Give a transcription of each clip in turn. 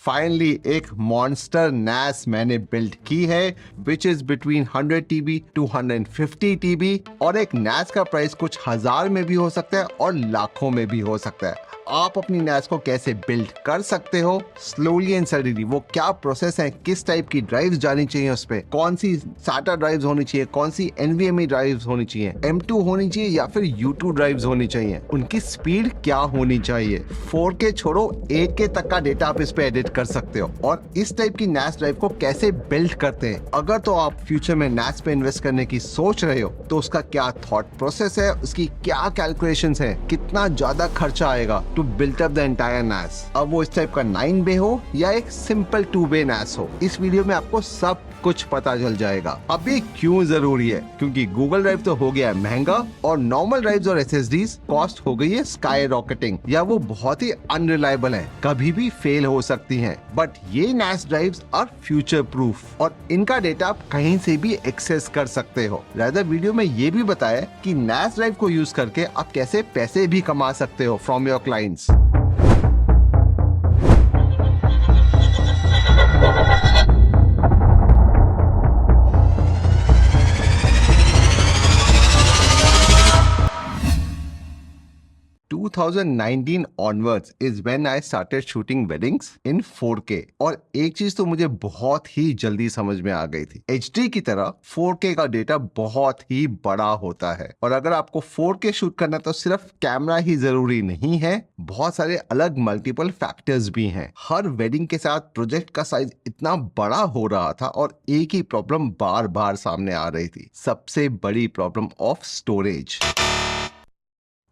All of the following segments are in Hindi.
फाइनली एक मॉन्स्टर NAS मैंने बिल्ड की है which is between 100 TB to 150 TB और एक NAS का प्राइस कुछ हजार में भी हो सकता है और लाखों में भी हो सकता है। आप अपनी NAS को कैसे बिल्ड कर सकते हो स्लोली एंड सडनली, वो क्या प्रोसेस है, किस टाइप की ड्राइव्स जानी चाहिए उस पे, कौन सी SATA ड्राइव्स होनी चाहिए, कौन सी NVMe ड्राइव्स होनी चाहिए, M2 होनी चाहिए या फिर U2 ड्राइव्स होनी चाहिए, उनकी स्पीड क्या होनी चाहिए, 4K छोड़ो 8K तक का डेटा आप इस पे एडिट कर सकते हो और इस टाइप की NAS ड्राइव को कैसे बिल्ड करते हैं। अगर तो आप फ्यूचर में NAS पे इन्वेस्ट करने की सोच रहे हो तो उसका क्या थॉट प्रोसेस है, उसकी क्या कैलकुलेशंस है, कितना ज्यादा खर्चा आएगा to build up the entire NAS, अब वो इस टाइप का 9 बे हो या एक सिंपल 2 बे NAS हो, इस वीडियो में आपको सब कुछ पता चल जाएगा। अब ये क्यों जरूरी है, क्योंकि गूगल ड्राइव तो हो गया है महंगा और नॉर्मल ड्राइव्स और SSDs कॉस्ट हो गई है स्काई रॉकेटिंग, या वो बहुत ही अनरिलायबल है, कभी भी फेल हो सकती हैं। बट ये NAS drives are future proof और इनका डेटा आप कहीं से भी एक्सेस कर सकते हो। रादर वीडियो में ये भी बताया कि NAS ड्राइव को यूज करके आप कैसे पैसे भी कमा सकते हो from your clients. 2019 onwards is when I started shooting weddings in 4K और एक चीज तो मुझे बहुत ही जल्दी समझ में आ गई थी, HD की तरह 4K का डेटा बहुत ही बड़ा होता है और अगर आपको 4K शूट करना तो सिर्फ कैमरा ही जरूरी नहीं है, बहुत सारे अलग मल्टीपल फैक्टर्स भी हैं। हर वेडिंग के साथ प्रोजेक्ट का साइज इतना बड़ा हो रहा था और एक ही प्रॉब्लम बार बार सामने आ रही थी, सबसे बड़ी प्रॉब्लम ऑफ स्टोरेज।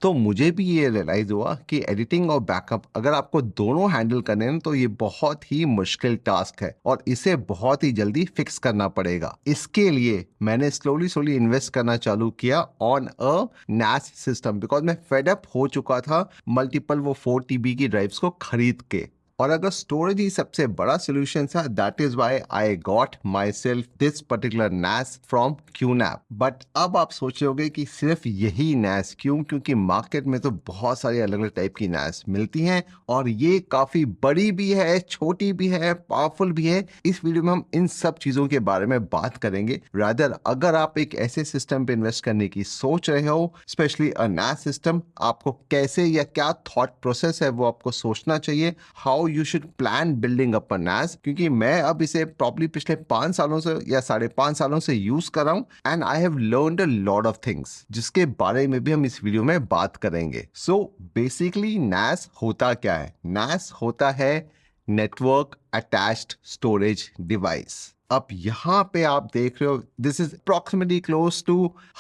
तो मुझे भी ये रियलाइज हुआ कि एडिटिंग और बैकअप अगर आपको दोनों हैंडल करने हैं तो ये बहुत ही मुश्किल टास्क है और इसे बहुत ही जल्दी फिक्स करना पड़ेगा। इसके लिए मैंने स्लोली इन्वेस्ट करना चालू किया on a NAS system, because मैं फेड अप हो चुका था मल्टीपल वो 4 TB की ड्राइव्स को खरीद के। और अगर स्टोरेज ही सबसे बड़ा सोल्यूशन था, that is why I got my self this particular NAS from QNAP। But अब आप सोचोगे कि सिर्फ यही NAS क्यों, क्योंकि मार्केट में तो बहुत सारी अलग अलग टाइप की NAS मिलती हैं और ये काफी बड़ी भी है, छोटी भी है, पावरफुल भी है। इस वीडियो में हम इन सब चीजों के बारे में बात करेंगे। रादर अगर आप एक ऐसे सिस्टम पे इन्वेस्ट करने की सोच रहे हो, स्पेशली अ NAS सिस्टम, आपको कैसे या क्या थॉट प्रोसेस है वो आपको सोचना चाहिए, how you should plan building up a NAS, क्योंकि मैं अब इसे प्रॉब्ली पिछले 5 सालों से या 5.5 सालों से यूज कर रहा हूं and I have learned a lot of things जिसके बारे में भी हम इस वीडियो में बात करेंगे। सो बेसिकली NAS होता क्या है? NAS होता है नेटवर्क अटैच्ड स्टोरेज डिवाइस। अब यहां पे आप देख रहे हो this is approximately close to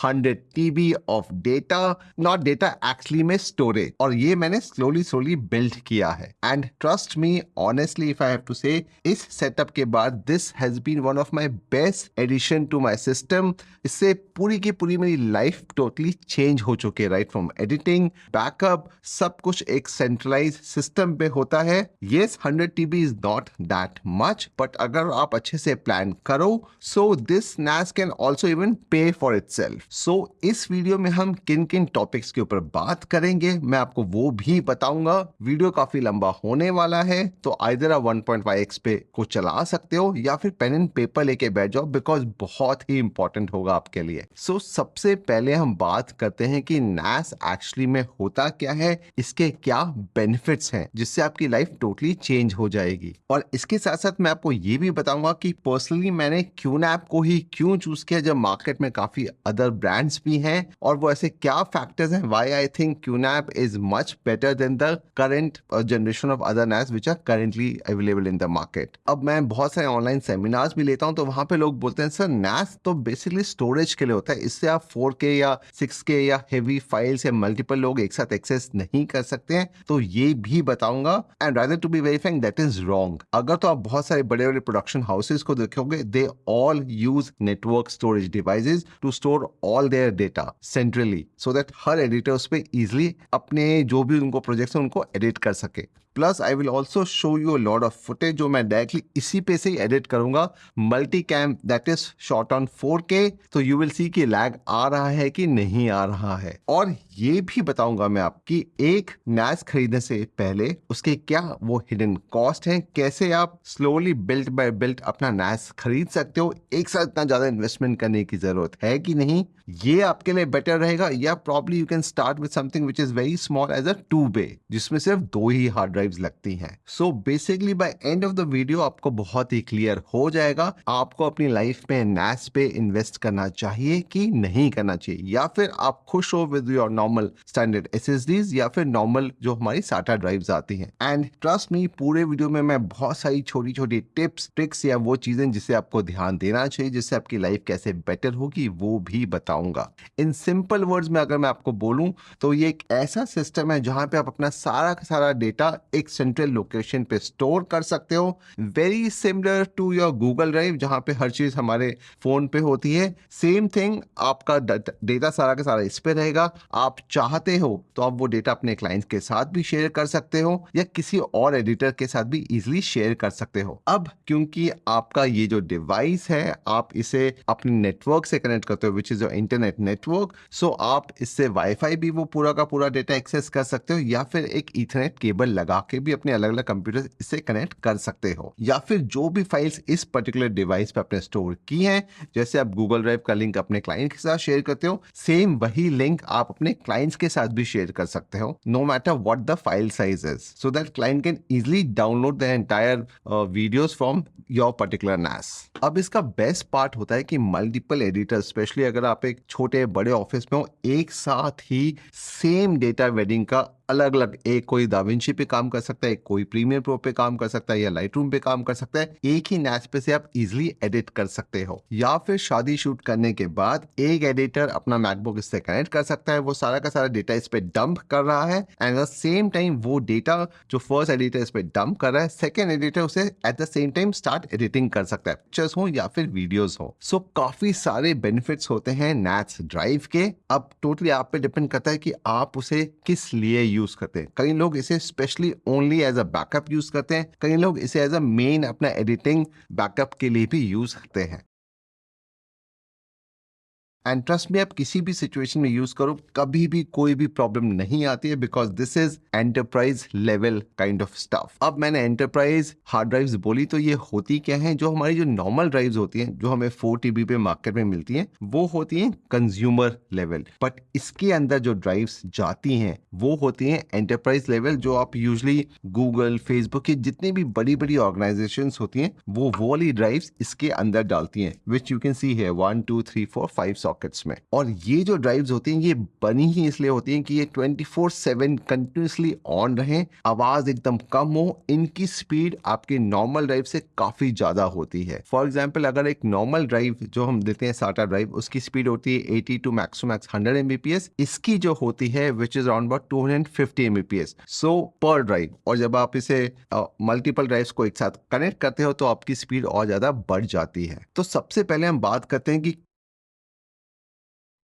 100 TB of data, not data actually में स्टोरेज, और ये मैंने स्लोली बिल्ड किया है। And trust me honestly if I have to say, इस सेटअप के बाद this has been one of my best addition to my system. इससे पूरी की पूरी मेरी लाइफ टोटली चेंज हो चुकी है, राइट फ्रॉम एडिटिंग, बैकअप, सब कुछ एक सेंट्रलाइज सिस्टम पे होता है। Yes 100 TB is not that much, but अगर आप अच्छे से प्लान करो so this NAS can also even pay for itself। so इस वीडियो में हम किन किन टॉपिक्स के ऊपर बात करेंगे मैं आपको वो भी बताऊंगा। वीडियो काफी लंबा होने वाला है तो आइदर 1.5x पे को चला सकते हो या फिर पेन एंड पेपर लेके बैठ जाओ, बिकॉज बहुत ही इंपॉर्टेंट होगा आपके लिए। so सबसे पहले हम बात करते हैं कि NAS एक्चुअली में होता क्या है, इसके क्या बेनिफिट्स हैं जिससे आपकी लाइफ टोटली चेंज हो जाएगी। और इसके साथ साथ मैं आपको ये भी बताऊंगा कि पर्सनली मैंने QNAP को ही क्यों चूज किया जब मार्केट में काफी अदर ब्रांड्स भी हैं, और वो ऐसे क्या फैक्टर्स हैं why I think QNAP is much better than the current generation of other NAS which are currently available in the market. अब मैं बहुत सारे ऑनलाइन सेमिनार्स भी लेता हूं तो वहां पे लोग बोलते हैं सर NAS तो बेसिकली स्टोरेज के लिए होता है, इससे आप 4K या 6K या हेवी फाइल्स या मल्टीपल लोग एक साथ एक्सेस नहीं कर सकते हैं। तो ये भी बताऊंगा and rather to be very frank that is wrong. अगर तो आप बहुत सारे बड़े बड़े प्रोडक्शन हाउसेस को देखोगे, they all use network storage devices to store all their data centrally so that her editors पे easily अपने जो भी उनको प्रोजेक्ट्स हैं उनको एडिट कर सके। Plus I will also show you a lot of footage जो मैं डायरेक्टली इसी पे से ही एडिट करूंगा, multi cam that is shot on 4K। तो यू विल सी कि लैग आ रहा है कि नहीं आ रहा है। और ये भी बताऊंगा मैं आपकी एक NAS खरीदने से पहले उसके क्या वो हिडन कॉस्ट है, कैसे आप स्लोली बिल्ट बाय बिल्ट अपना NAS खरीद सकते हो, एक साथ इतना ज्यादा इन्वेस्टमेंट करने की जरूरत है कि नहीं, ये आपके लिए बेटर रहेगा। या probably you can start with something which is very small as a 2 bay जिसमें सिर्फ 2 ही हार्ड ड्राइव्स लगती हैं। So basically bye end of the video आपको बहुत ही क्लियर हो जाएगा आपको अपनी लाइफ में NAS पे इन्वेस्ट करना चाहिए कि नहीं करना चाहिए, या फिर आप खुश हो with your normal standard SSDs या फिर नॉर्मल जो हमारी SATA ड्राइव्स आती हैं। एंड ट्रस्ट मी, पूरे वीडियो में मैं बहुत सारी छोटी छोटी टिप्स ट्रिक्स या वो चीजें जिसे आपको ध्यान देना चाहिए, जिससे आपकी लाइफ कैसे बेटर होगी, वो भी बताऊंगा। इन सिंपल वर्ड्स में अगर मैं आपको बोलूं तो ये एक ऐसा सिस्टम है जहां पे आप अपना सारा का सारा डेटा एक सेंट्रल लोकेशन पे स्टोर कर सकते हो, very similar to your Google drive जहां पे हर चीज हमारे फोन पे होती है। सेम थिंग, आपका डेटा सारा का सारा इस पे रहेगा। आप चाहते हो तो आप वो डेटा अपने क्लाइंट्स के साथ भी शेयर कर सकते हो या किसी और एडिटर के साथ भी इजीली शेयर कर सकते हो। अब क्योंकि आपका ये जो डिवाइस है आप इसे अपने नेटवर्क से कनेक्ट करते हो which is your internet network, so आप इससे वाईफाई भी वो पूरा का पूरा डेटा एक्सेस कर सकते हो, या फिर एक ईथरनेट केबल लगा के भी अपने अलग अलग कंप्यूटर इससे कनेक्ट कर सकते हो, या फिर जो भी फाइल्स इस पर्टिकुलर डिवाइस पे आपने स्टोर की हैं, जैसे आप गूगल ड्राइव का लिंक अपने क्लाइंट के साथ शेयर करते हो, सेम वही लिंक आप अपने क्लाइंट्स के साथ भी शेयर कर सकते हो, no matter what the file size is, so that client can easily download the entire videos from your particular NAS। अब इसका बेस्ट पार्ट होता है कि मल्टीपल एडिटर, स्पेशली अगर आप एक छोटे बड़े ऑफिस में हो, एक साथ ही सेम डेटा वेडिंग का अलग अलग, एक कोई दाविंची पे काम कर सकता है, एक कोई प्रीमियर प्रो पे काम कर सकता है या लाइटरूम पे काम कर सकता है, एक ही NAS पे से आप इजीली एडिट कर सकते हो। या फिर शादी शूट करने के बाद एक एडिटर अपना मैकबुक इससे कनेक्ट कर सकता है, वो सारा का सारा डेटा इस पे डंप कर रहा है, and at the same time वो डेटा जो फर्स्ट एडिटर इस पे डंप कर रहा है, सेकेंड एडिटर उसे at the same time start editing कर सकता है, पिक्चर्स हो या फिर वीडियोस हो। सो काफी सारे बेनिफिट्स होते हैं NAS ड्राइव के। अब टोटली आप पे डिपेंड करता है कि आप उसे किस लिए यूज करते हैं। कई लोग इसे specially only as a backup use करते हैं, कई लोग इसे एज अ मेन अपना एडिटिंग बैकअप के लिए भी यूज करते हैं। एंड ट्रस्ट में आप किसी भी सिचुएशन में यूज करो कभी भी कोई भी प्रॉब्लम नहीं आती है, because this is enterprise level kind of stuff. अब मैंने एंटरप्राइज हार्ड ड्राइव्स बोली तो ये होती क्या है, जो हमारी जो नॉर्मल ड्राइव्स होती हैं जो हमें 4 TB पे मार्केट में मिलती हैं वो होती हैं कंज्यूमर लेवल, बट इसके अंदर जो ड्राइव्स जाती हैं वो होती हैं एंटरप्राइज लेवल, जो आप यूजली गूगल फेसबुक की जितनी भी बड़ी बड़ी ऑर्गेनाइजेशन होती हैं वो वाली ड्राइव्स इसके अंदर डालती हैं, विच यू कैन सी है 1 2 3 4 5 सॉकेट्स में। और ये जो ड्राइव्स होती हैं ये बनी ही इसलिए होती हैं कि ये 24/7 कंटिन्यूसली ऑन रहें, आवाज एकदम कम हो, इनकी स्पीड आपके नॉर्मल ड्राइव से काफी ज्यादा होती है। फॉर एग्जांपल अगर एक नॉर्मल ड्राइव जो हम देते हैं SATA ड्राइव, उसकी स्पीड होती है 80 टू मैक्स 100 Mbps, इसकी जो होती है which is around about 250 Mbps सो पर ड्राइव। और जब आप इसे मल्टीपल ड्राइव्स को एक साथ कनेक्ट करते हो तो आपकी स्पीड और ज्यादा बढ़ जाती है। तो सबसे पहले हम बात करते हैं कि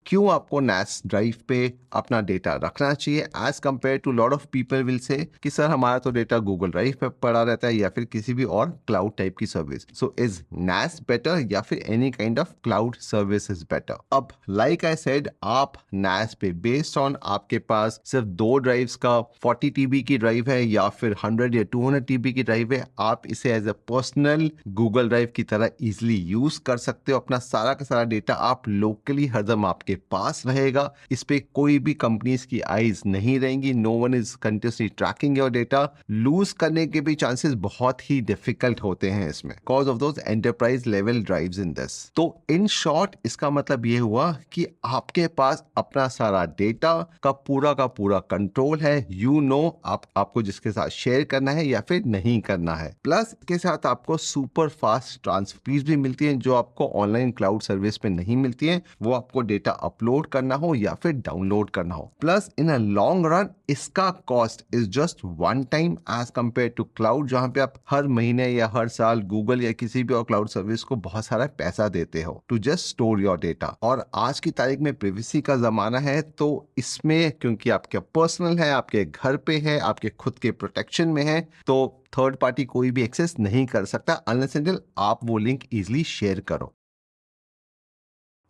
क्यों आपको NAS ड्राइव पे अपना डेटा रखना चाहिए, as compare to lot of people will say कि सर हमारा तो डेटा गूगल ड्राइव पे पड़ा रहता है या फिर किसी भी और क्लाउड टाइप की service. So is NAS better या फिर any kind of cloud service is better. अब लाइक आई सेड, आप NAS पे बेस्ड ऑन आपके पास सिर्फ 2 ड्राइव्स का 40 TB की ड्राइव है या फिर 100 या 200 TB की ड्राइव है, आप इसे as a personal Google drive की तरह इजिली यूज कर सकते हो। अपना सारा का सारा डेटा आप लोकली हरदम आपके पास रहेगा, इस पे कोई भी कंपनीज की आईज नहीं रहेंगी, no one is continuously tracking your data. Lose करने के भी चांसेस बहुत ही डिफिकल्ट होते हैं इसमें, because of those enterprise level drives in this. तो इन शॉर्ट इसका मतलब ये हुआ कि आपके पास अपना सारा डेटा का पूरा कंट्रोल है, यू नो आपको जिसके साथ शेयर करना है या फिर नहीं करना है। प्लस इसके साथ आपको सुपर फास्ट ट्रांसफर भी मिलती है जो आपको ऑनलाइन क्लाउड सर्विस पे नहीं मिलती है, वो आपको डेटा अपलोड करना हो या फिर डाउनलोड करना हो। Plus in a long run इसका cost is just one time as compare to cloud, जहां पे आप हर महीने या हर साल गूगल या किसी भी और क्लाउड सर्विस को बहुत सारा पैसा देते हो to just store your data. और आज की तारीख में प्रिवेसी का जमाना है, तो इसमें क्योंकि आपके पर्सनल है, आपके घर पे है, आपके खुद के प्रोटेक्शन में है, तो थर्ड पार्टी कोई भी एक्सेस नहीं कर सकता अनलेस एंटिल आप वो लिंक इजीली शेयर करो।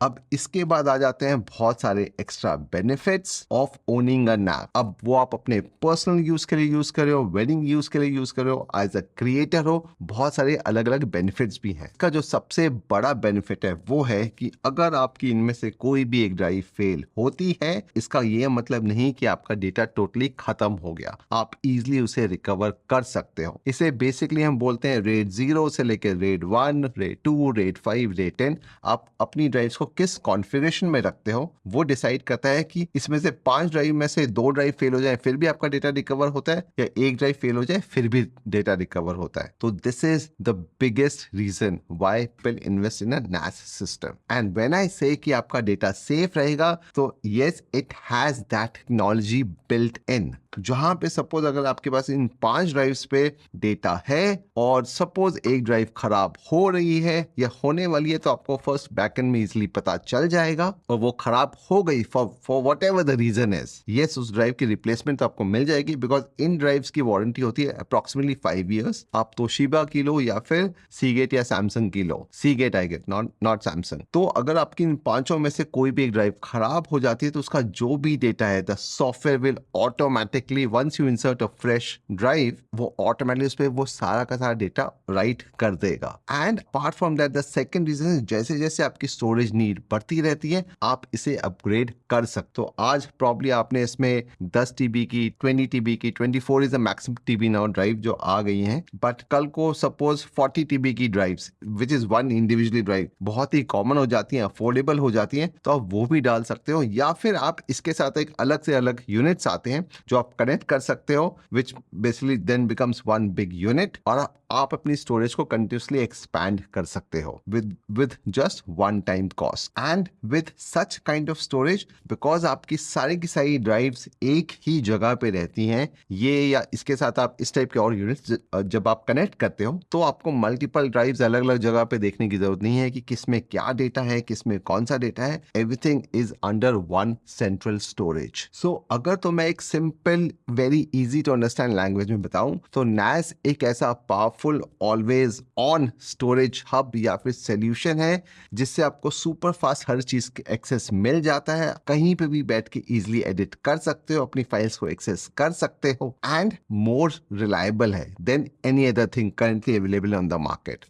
अब इसके बाद आ जाते हैं बहुत सारे extra benefits of owning a nap. अब वो आप अपने पर्सनल यूज के लिए यूज कर रहे हो, वेडिंग यूज के लिए यूज कर रहे हो, एज अ क्रिएटर हो, बहुत सारे अलग अलग बेनिफिट्स भी हैं। इसका जो सबसे बड़ा बेनिफिट है वो है कि अगर आपकी इनमें से कोई भी एक ड्राइव फेल होती है, इसका ये मतलब नहीं कि आपका डेटा टोटली खत्म हो गया, आप इजिली उसे रिकवर कर सकते हो। इसे बेसिकली हम बोलते हैं रेड 0 से लेकर रेड 1, रेड 2, रेड 5, रेड 10। आप अपनी ड्राइव्स को किस कॉन्फ़िगरेशन में रखते हो वो डिसाइड करता है कि इसमें से 5 ड्राइव में से 2 ड्राइव फेल हो जाए फिर भी आपका डेटा रिकवर होता है, या एक ड्राइव फेल हो जाए फिर भी डेटा रिकवर होता है। तो this is the biggest reason why people invest in a NAS system. And when I say कि आपका डेटा सेफ रहेगा, तो yes it has that technology built in, जहां पे सपोज अगर आपके पास इन 5 ड्राइव्स पे डेटा है और सपोज एक ड्राइव खराब हो रही है या होने वाली है, तो आपको फर्स्ट बैकएंड में इजीली पता चल जाएगा और वो खराब हो गई for whatever the reason is, yes उस ड्राइव की रिप्लेसमेंट तो आपको मिल जाएगी, बिकॉज इन ड्राइव्स की वारंटी होती है अप्रोक्सीमेटली 5 ईयर्स। आप तोशिबा की लो या फिर सीगेट या सैमसंग की लो, Seagate I get, not Samsung. तो अगर आपकी इन पांचों में से कोई भी एक ड्राइव खराब हो जाती है, तो उसका जो भी डेटा है the software will automatically once you insert a fresh drive, वो ऑटोमेटिकली उस पर वो सारा का सारा डेटा राइट कर देगा। And apart from that the second reason, जैसे जैसे आपकी स्टोरेज नीड बढ़ती रहती है आप इसे अपग्रेड कर सकते हो। आज प्रॉब्ली आपने इसमें 10 TB की, 20 TB की, 24 is the maximum TB now drive जो आ गई हैं, बट कल को सपोज 40 TB की drives which is one individually drive बहुत ही कॉमन हो जाती हैं, अफोर्डेबल हो जाती हैं, तो आप वो भी डाल सकते हो। या फिर आप इसके साथ एक अलग से अलग यूनिट्स आते हैं जो आप कनेक्ट कर सकते हो, which basically then becomes one big unit, और आप अपनी स्टोरेज को कंटिन्यूसली एक्सपैंड कर सकते हो with just one time cost. And with such kind of storage, because आपकी सारी की सारी ड्राइव्स एक ही जगह पे रहती हैं, ये या इसके साथ आप इस टाइप के और यूनिट्स जब आप कनेक्ट करते हो, तो आपको मल्टीपल ड्राइव्स अलग अलग जगह पे देखने की जरूरत नहीं है कि किसमें क्या डेटा है, किसमें कौन सा डेटा है। Everything is under one central storage. So अगर तो मैं एक simple very easy to understand language में बताऊं, तो NAS एक ऐसा powerful always on storage hub या फिर सोल्यूशन है जिससे आपको सुपर फास्ट हर चीज के एक्सेस मिल जाता है, कहीं पे भी बैठ के इजीली एडिट कर सकते हो, अपनी फाइल्स को एक्सेस कर सकते हो, एंड मोर रिलायबल है than any other thing currently available on the market.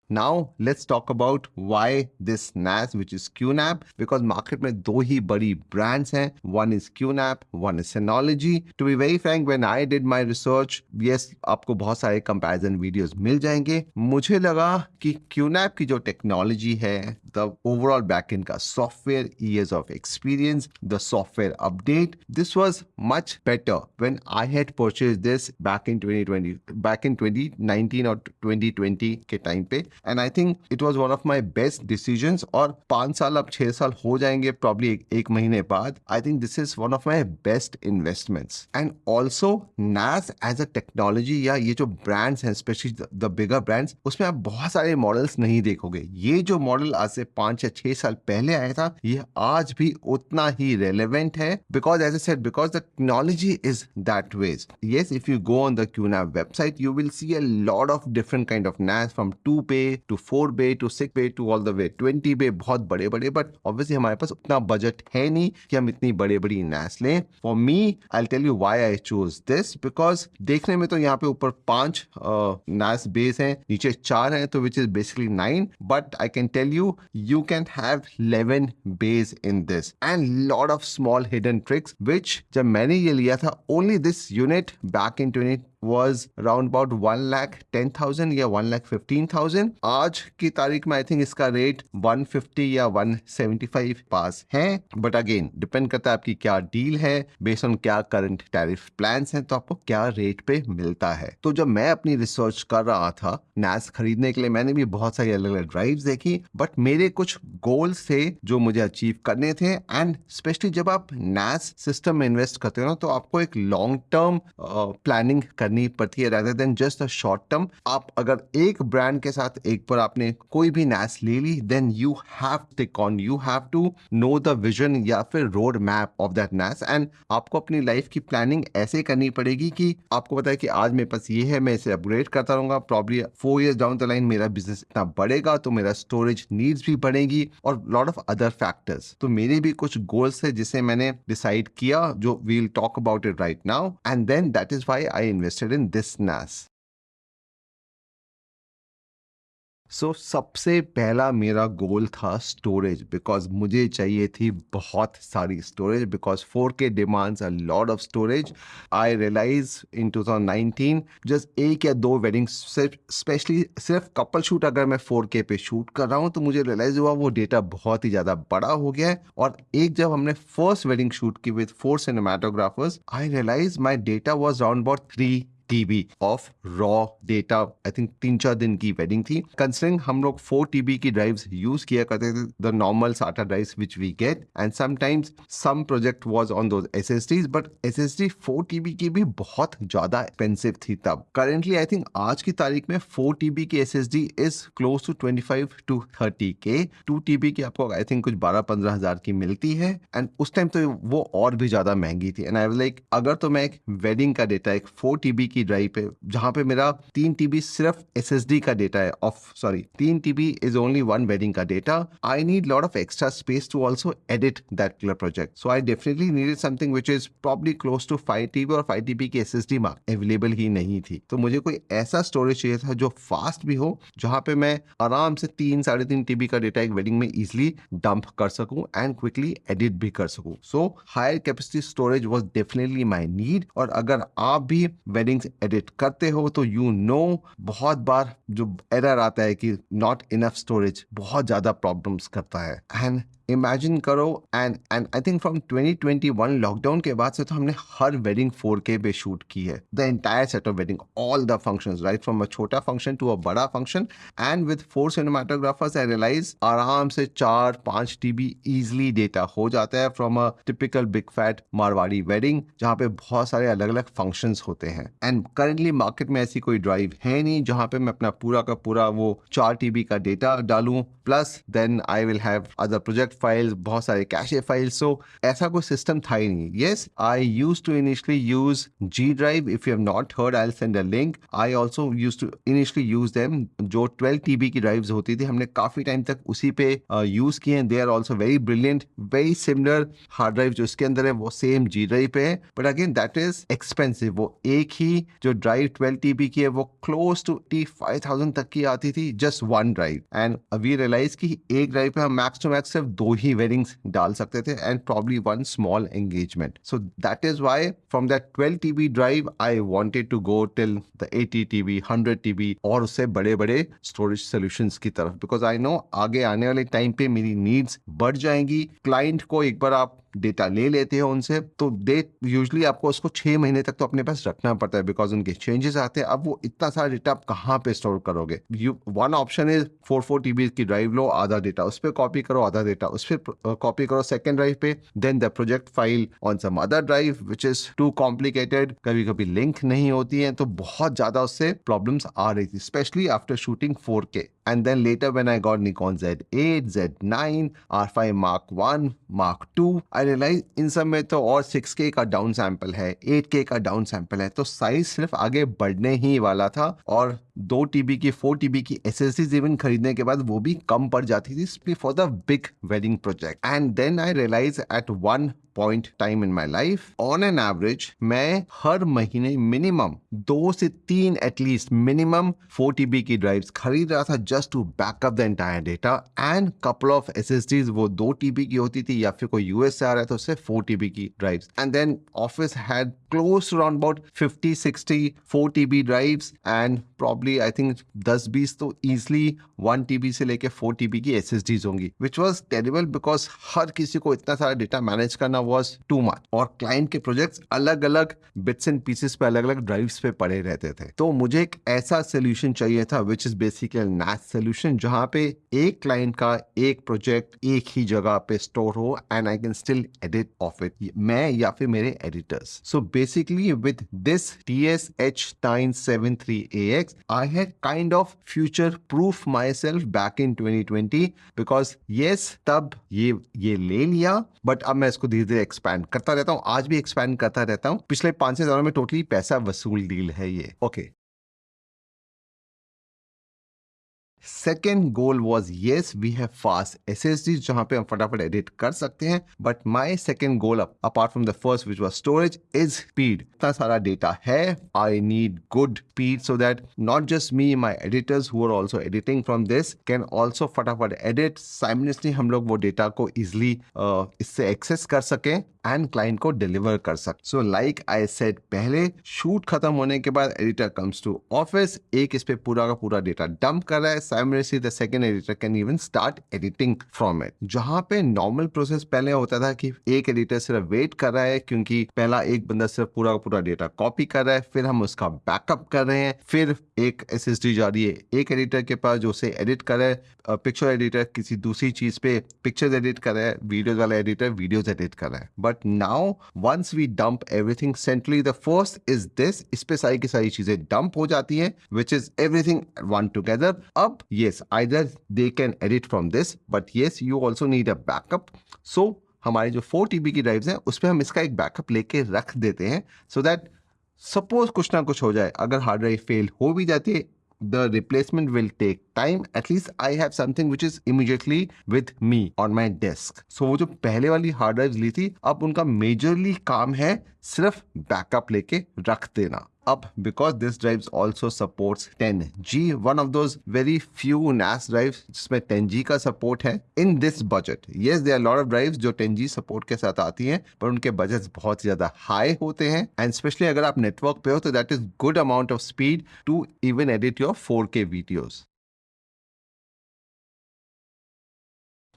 Now let's talk about why this NAS, which is QNAP, because market में दो ही बड़ी brands हैं, one is QNAP, one is Synology. To be very frank, when I did my research, yes, आपको बहुत सारे comparison videos मिल जाएंगे। मुझे लगा कि QNAP की जो technology है, the overall backend का software, years of experience, the software update, this was much better when I had purchased this back in 2019 or 2020 के टाइम पे, and I think it was one of my best decisions. और 5 साल अब 6 साल हो जाएंगे प्रॉब्ली एक महीने बाद, I think this is one of my best investments. And also NAS as a technology, या ये जो ब्रांड्स हैं स्पेशली द बिगर ब्रांड्स, उसमें आप बहुत सारे मॉडल्स नहीं देखोगे। ये जो मॉडल आज से 5 या 6 साल पहले आया था, ये आज भी उतना ही रेलेवेंट है, because as I said, because the technology is that ways. Yes, if you go on the QNAP website, you will see a lot of different kind of NAS from 2 bay to 4 bay to 6 bay to all the way 20 bay, बहुत बड़े बड़े, बट ऑब्वियसली हमारे पास उतना बजट है नहीं कि हम इतनी बड़े बड़ी NAS लें। For me, I tell you why I choose this, because देखने में तो यहाँ पे ऊपर 5 NAS बेस हैं, नीचे 4 हैं, तो which is basically 9, but I can tell you you can have 11 base in this and lot of small hidden tricks, which जब मैंने ये लिया था, only this unit back in was around about 1,10,000 या 1,15,000। आज की तारीख में आई थिंक इसका रेट 150 या 175 पास है, बट अगेन डिपेंड करता है आपकी क्या डील है, बेस्ड ऑन क्या करंट टैरिफ प्लान्स हैं, तो आपको क्या रेट पे मिलता है। तो जब मैं अपनी रिसर्च कर रहा था NAS खरीदने के लिए, मैंने भी बहुत सारी अलग अलग ड्राइव्स देखी, बट मेरे कुछ गोल्स थे जो मुझे अचीव करने थे। एंड स्पेशली जब आप NAS सिस्टम में इन्वेस्ट करते हो ना, तो आपको एक लॉन्ग टर्म प्लानिंग करनी पड़ती है rather than just a short term। आप अगर एक ब्रांड के साथ एक बार आपने कोई भी NAS ले ली, then you have to take on, you have to know the vision या फिर road map of that NAS। And आपको अपनी लाइफ की प्लानिंग ऐसे करनी पड़ेगी कि आपको पता है कि आज मेरे पास ये है, मैं इसे अपग्रेड करता रहूंगा, probably 4 years down the line मेरा बिजनेस इतना बढ़ेगा तो मेरा स्टोरेज नीड्स भी बढ़ेगी और लॉट ऑफ अदर फैक्टर्स। तो मेरे भी कुछ गोल्स थे जिसे मैंने डिसाइड किया, जो we will talk about it right now, and then that is why I invested in this NAS। So सबसे पहला मेरा गोल था स्टोरेज, बिकॉज मुझे चाहिए थी बहुत सारी storage, because 4K demands a lot of storage. I realize in 2019 just एक या दो वेडिंग्स, स्पेशली सिर्फ कपल शूट अगर मैं 4K पे शूट कर रहा हूँ, तो मुझे रियलाइज हुआ वो डेटा बहुत ही ज़्यादा बड़ा हो गया है। और एक जब हमने फर्स्ट वेडिंग शूट की with 4 cinematographers, I realize my data was around about 3 TB of raw data. I think 3-4 दिन की वेडिंग थी। कंसिडरिंग हम लोग 4 TB की ड्राइव्स यूज किया करते थे, the normal SATA drives which we get, and sometimes some project was on those SSDs, but SSD 4 TB की भी बहुत ज्यादा एक्सपेंसिव थी तब। करेंटली आई थिंक आज की तारीख में 4 TB की SSD is close to 25 to 30K। 2 TB की आपको आई थिंक कुछ 12-15 हजार की मिलती है, एंड उस टाइम तो वो और भी ज्यादा महंगी थी। एंड आई वाज लाइक, अगर तो मैं एक वेडिंग का डेटा एक 4 TB की ड्राइव पे, जहां पे मेरा 3 TB सिर्फ SSD का डेटा है, 3 TB is only one wedding का डेटा, I need lot of extra space to also edit that clear project. So I definitely needed something which is probably close to 5 TB, और 5 TB की SSD अवेलेबल ही नहीं थी। तो मुझे कोई ऐसा स्टोरेज चाहिए था जो फास्ट भी हो, जहां पे मैं आराम से 3-3.5 TB का डेटा एक वेडिंग में इजिली डंप कर सकूं एंड क्विकली एडिट भी कर सकूं। So higher capacity storage was definitely my need. और अगर आप भी वेडिंग्स एडिट करते हो तो यू नो बहुत बार जो एरर आता है कि नॉट इनफ स्टोरेज बहुत ज्यादा प्रॉब्लम्स करता है। एंड इमेजिन करो, and I think from 2021 lockdown के बाद से तो हमने हर वेडिंग 4K पे शूट की है, the entire set of wedding, all the functions, right from a छोटा फंक्शन टू अ बड़ा function. And with 4 cinematographers I realize आराम से 4-5 TB इजिली डेटा हो जाता है from a typical big fat Marwari wedding, जहाँ पे बहुत सारे अलग अलग फंक्शंस होते हैं। एंड करेंटली मार्केट में ऐसी कोई ड्राइव है नहीं जहाँ पे मैं अपना पूरा का पूरा वो 4 TB का डेटा डालूं, plus then I will have other project files, बहुत सारे कैशे फाइल्स। सो ऐसा कोई सिस्टम था ही नहीं। Yes, I used to initially use G drive. If you have not heard, I will send a link. I also used to initially use them. जो 12 TB की ड्राइव्स होती थी, हमने काफी टाइम तक उसी पे यूज किए हैं। They are also very brilliant, very similar. Hard drive जो इसके अंदर है वो सेम G ड्राइव पे है, but again that is expensive. वो एक ही जो ड्राइव 12 TB की है वो क्लोज टू 85,000 तक की आती थी, just one drive. And we realize कि एक ड्राइव पे हम मैक्स टू मैक्स सिर्फ 2 ही वेडिंग्स डाल सकते थे, and probably one small engagement. So that is why from that 12 TB drive I wanted to go till the 80 TB, 100 TB और उससे बड़े बड़े स्टोरेज सॉल्यूशंस की तरफ, बिकॉज आई नो आगे आने वाले टाइम पे मेरी नीड्स बढ़ जाएंगी। क्लाइंट को एक बार आप डेटा ले लेते हो उनसे, तो दे यूजुअली आपको उसको 6 महीने तक तो अपने पास रखना पड़ता है, बिकॉज उनके चेंजेस आते हैं। अब वो इतना सारा डेटा आप कहाँ पे स्टोर करोगे? वन ऑप्शन इज 4 TB की ड्राइव लो, आधा डेटा उस पर कॉपी करो, आधा डेटा उस पर कॉपी करो सेकेंड ड्राइव पे, then the project file on some other drive which is too complicated, कभी कभी लिंक नहीं होती है, तो बहुत ज्यादा उससे प्रॉब्लम्स आ रही थी, specially after shooting 4K। And then later when I got Nikon Z8, Z9, R5 Mark 1, Mark 2, I realized इन सब में तो और 6K का डाउन सैंपल है, 8K का डाउन सैंपल है, तो साइज सिर्फ आगे बढ़ने ही वाला था। और 2 TB की 4 TB की SSDs इवन खरीदने के बाद वो भी कम पड़ जाती थी for the big wedding project. And then I realize at one point time in my life on an average मैं हर महीने मिनिमम 2 से 3 एटलीस्ट मिनिमम 4 TB की ड्राइव्स खरीद रहा था just to backup the entire data and couple of SSDs वो 2 TB की होती थी या फिर कोई यूएस से आ रहा है तो उससे 4 TB की drives. And then office had close to around about 50-60 4 TB drives and probably I think 10-20 तो easily 1 TB से लेके 4 TB की SSDs होंगी विच वॉज टेरिबल बिकॉज हर किसी को इतना सारा डेटा मैनेज करना वॉज टू मच और क्लाइंट के प्रोजेक्ट्स अलग अलग बिट्स एंड पीसेस पे अलग अलग ड्राइव्स पे पड़े रहते थे. तो मुझे एक ऐसा सोल्यूशन चाहिए था विच इज बेसिकली NAS सोल्यूशन जहां पे एक क्लाइंट का एक प्रोजेक्ट एक ही जगह पे स्टोर हो and I can still edit of it मैं या फिर मेरे editors. So basically with this TSH973AX I had kind of future proof myself back in 2020 because yes तब ये ले लिया बट अब मैं इसको धीरे धीरे एक्सपैंड करता रहता हूँ. आज भी एक्सपैंड करता रहता हूँ. पिछले 5-6 सालों में टोटली पैसा वसूल डील है ये. Okay. Second goal was yes we have fast SSDs जहां पे हम फटाफट एडिट कर सकते हैं but my second goal apart from the first which was storage is speed. इतना सारा डेटा है I need good speed so that not just me my editors who are also editing from this can also फटाफट एडिट साइमल्टेनियसली हम लोग वो डेटा को इजिली इससे एक्सेस कर सकें एंड क्लाइंट को डिलीवर कर सकते. सो लाइक आई सेड पहले शूट खत्म होने के बाद एडिटर कम्स टू ऑफिस एक इस पे पूरा का पूरा डेटा डंप कर रहा है. Simultaneously the second editor can even start editing from it. जहां पे नॉर्मल प्रोसेस पहले होता था कि एक एडिटर सिर्फ वेट कर रहा है क्योंकि पहला एक बंदा सिर्फ पूरा का पूरा डेटा कॉपी कर रहा है फिर हम उसका बैकअप कर रहे हैं फिर एक SSD जा रही है एक एडिटर के पास जो उसे एडिट कर रहा है. पिक्चर एडिटर किसी दूसरी चीज पे पिक्चर्स एडिट कर रहा है. वीडियोज वाला एडिटर वीडियोज एडिट कर रहा है. But now once we dump everything centrally the first is this इस पे सारी की सारी चीजें डंप हो जाती हैं which is everything one together. अब yes either they can edit from this but yes you also need a backup. so हमारी जो 4 TB की ड्राइव्स हैं उस पर हम इसका एक बैकअप लेके रख देते हैं सो दैट सपोज कुछ ना कुछ हो जाए अगर हार्ड ड्राइव फेल हो भी जाती है the replacement will take time. At least I have something which is immediately with me on my desk. So वो जो पहले वाली हार्ड ड्राइव ली थी अब उनका मेजरली काम है सिर्फ बैकअप लेके रख देना. अब because this drives also supports 10G, one of those very few NAS drives जिसमें 10G का सपोर्ट है in this budget. Yes, there are a lot of drives जो 10G सपोर्ट के साथ आती हैं पर उनके बजट्स बहुत ज़्यादा हाई होते हैं एंड स्पेशली अगर आप नेटवर्क पे हो तो that is good amount of speed to even edit your 4K videos.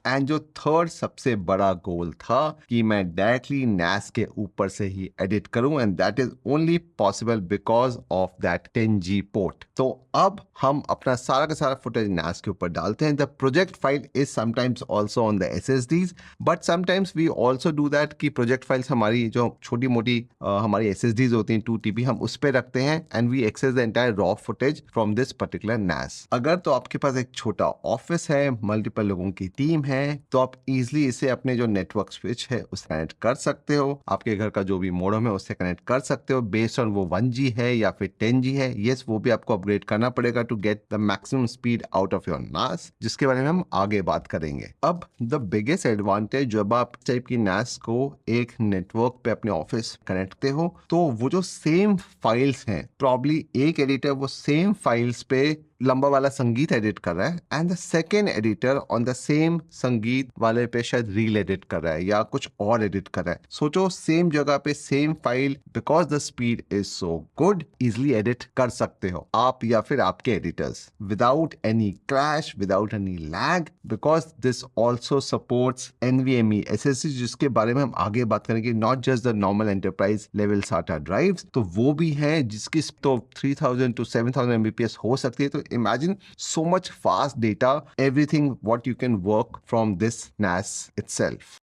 And जो थर्ड सबसे बड़ा गोल था कि मैं डायरेक्टली NAS के ऊपर से ही एडिट करूं and that is only possible because of that 10G port. तो अब हम अपना सारा का सारा फुटेज NAS के ऊपर डालते हैं. The project file is sometimes also on the SSDs but sometimes we also do that कि प्रोजेक्ट फाइल्स हमारी जो छोटी मोटी हमारी SSDs होती हैं 2 TB हम उस पर रखते हैं and we access the entire raw footage from this particular NAS. अगर तो आपके पास एक छोटा ऑफिस है मल्टीपल लोगों की टीम है तो आप इजीली इसे अपने जो नेटवर्क स्विच है उससे कनेक्ट कर सकते हो. आपके घर का जो भी मोडेम है उससे कनेक्ट कर सकते हो बेस्ड ऑन वो 1G है या फिर 10G है. यस वो भी आपको अपग्रेड करना पड़ेगा to get the maximum speed out of your NAS जिसके बारे में हम आगे बात करेंगे. अब द बिगेस्ट एडवांटेज जब आप टाइप की NAS को एक नेटवर्क पे अपने ऑफिस कनेक्टते हो तो वो जो सेम फाइल्स हैं प्रॉब्ली एक एडिटर वो सेम फाइल्स पे लंबा वाला संगीत एडिट कर रहा है and the second editor on the same संगीत वाले पे शायद रील एडिट कर रहा है या कुछ और एडिट कर रहा है. सोचो सेम जगह पे same file because the speed is so good easily edit कर सकते हो आप या फिर आपके editors without any crash without any lag because this also supports NVMe SSD जिसके बारे में हम आगे बात करेंगे. Not just the normal enterprise level SATA drives तो वो भी है जिसकी तो 3000 to 7000 Mbps हो सकती है. तो imagine so much fast data, everything what you can work from this NAS itself.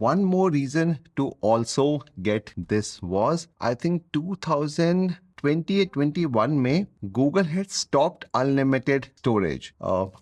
One more reason to also get this was I think 2000 2021 में Google had stopped unlimited storage.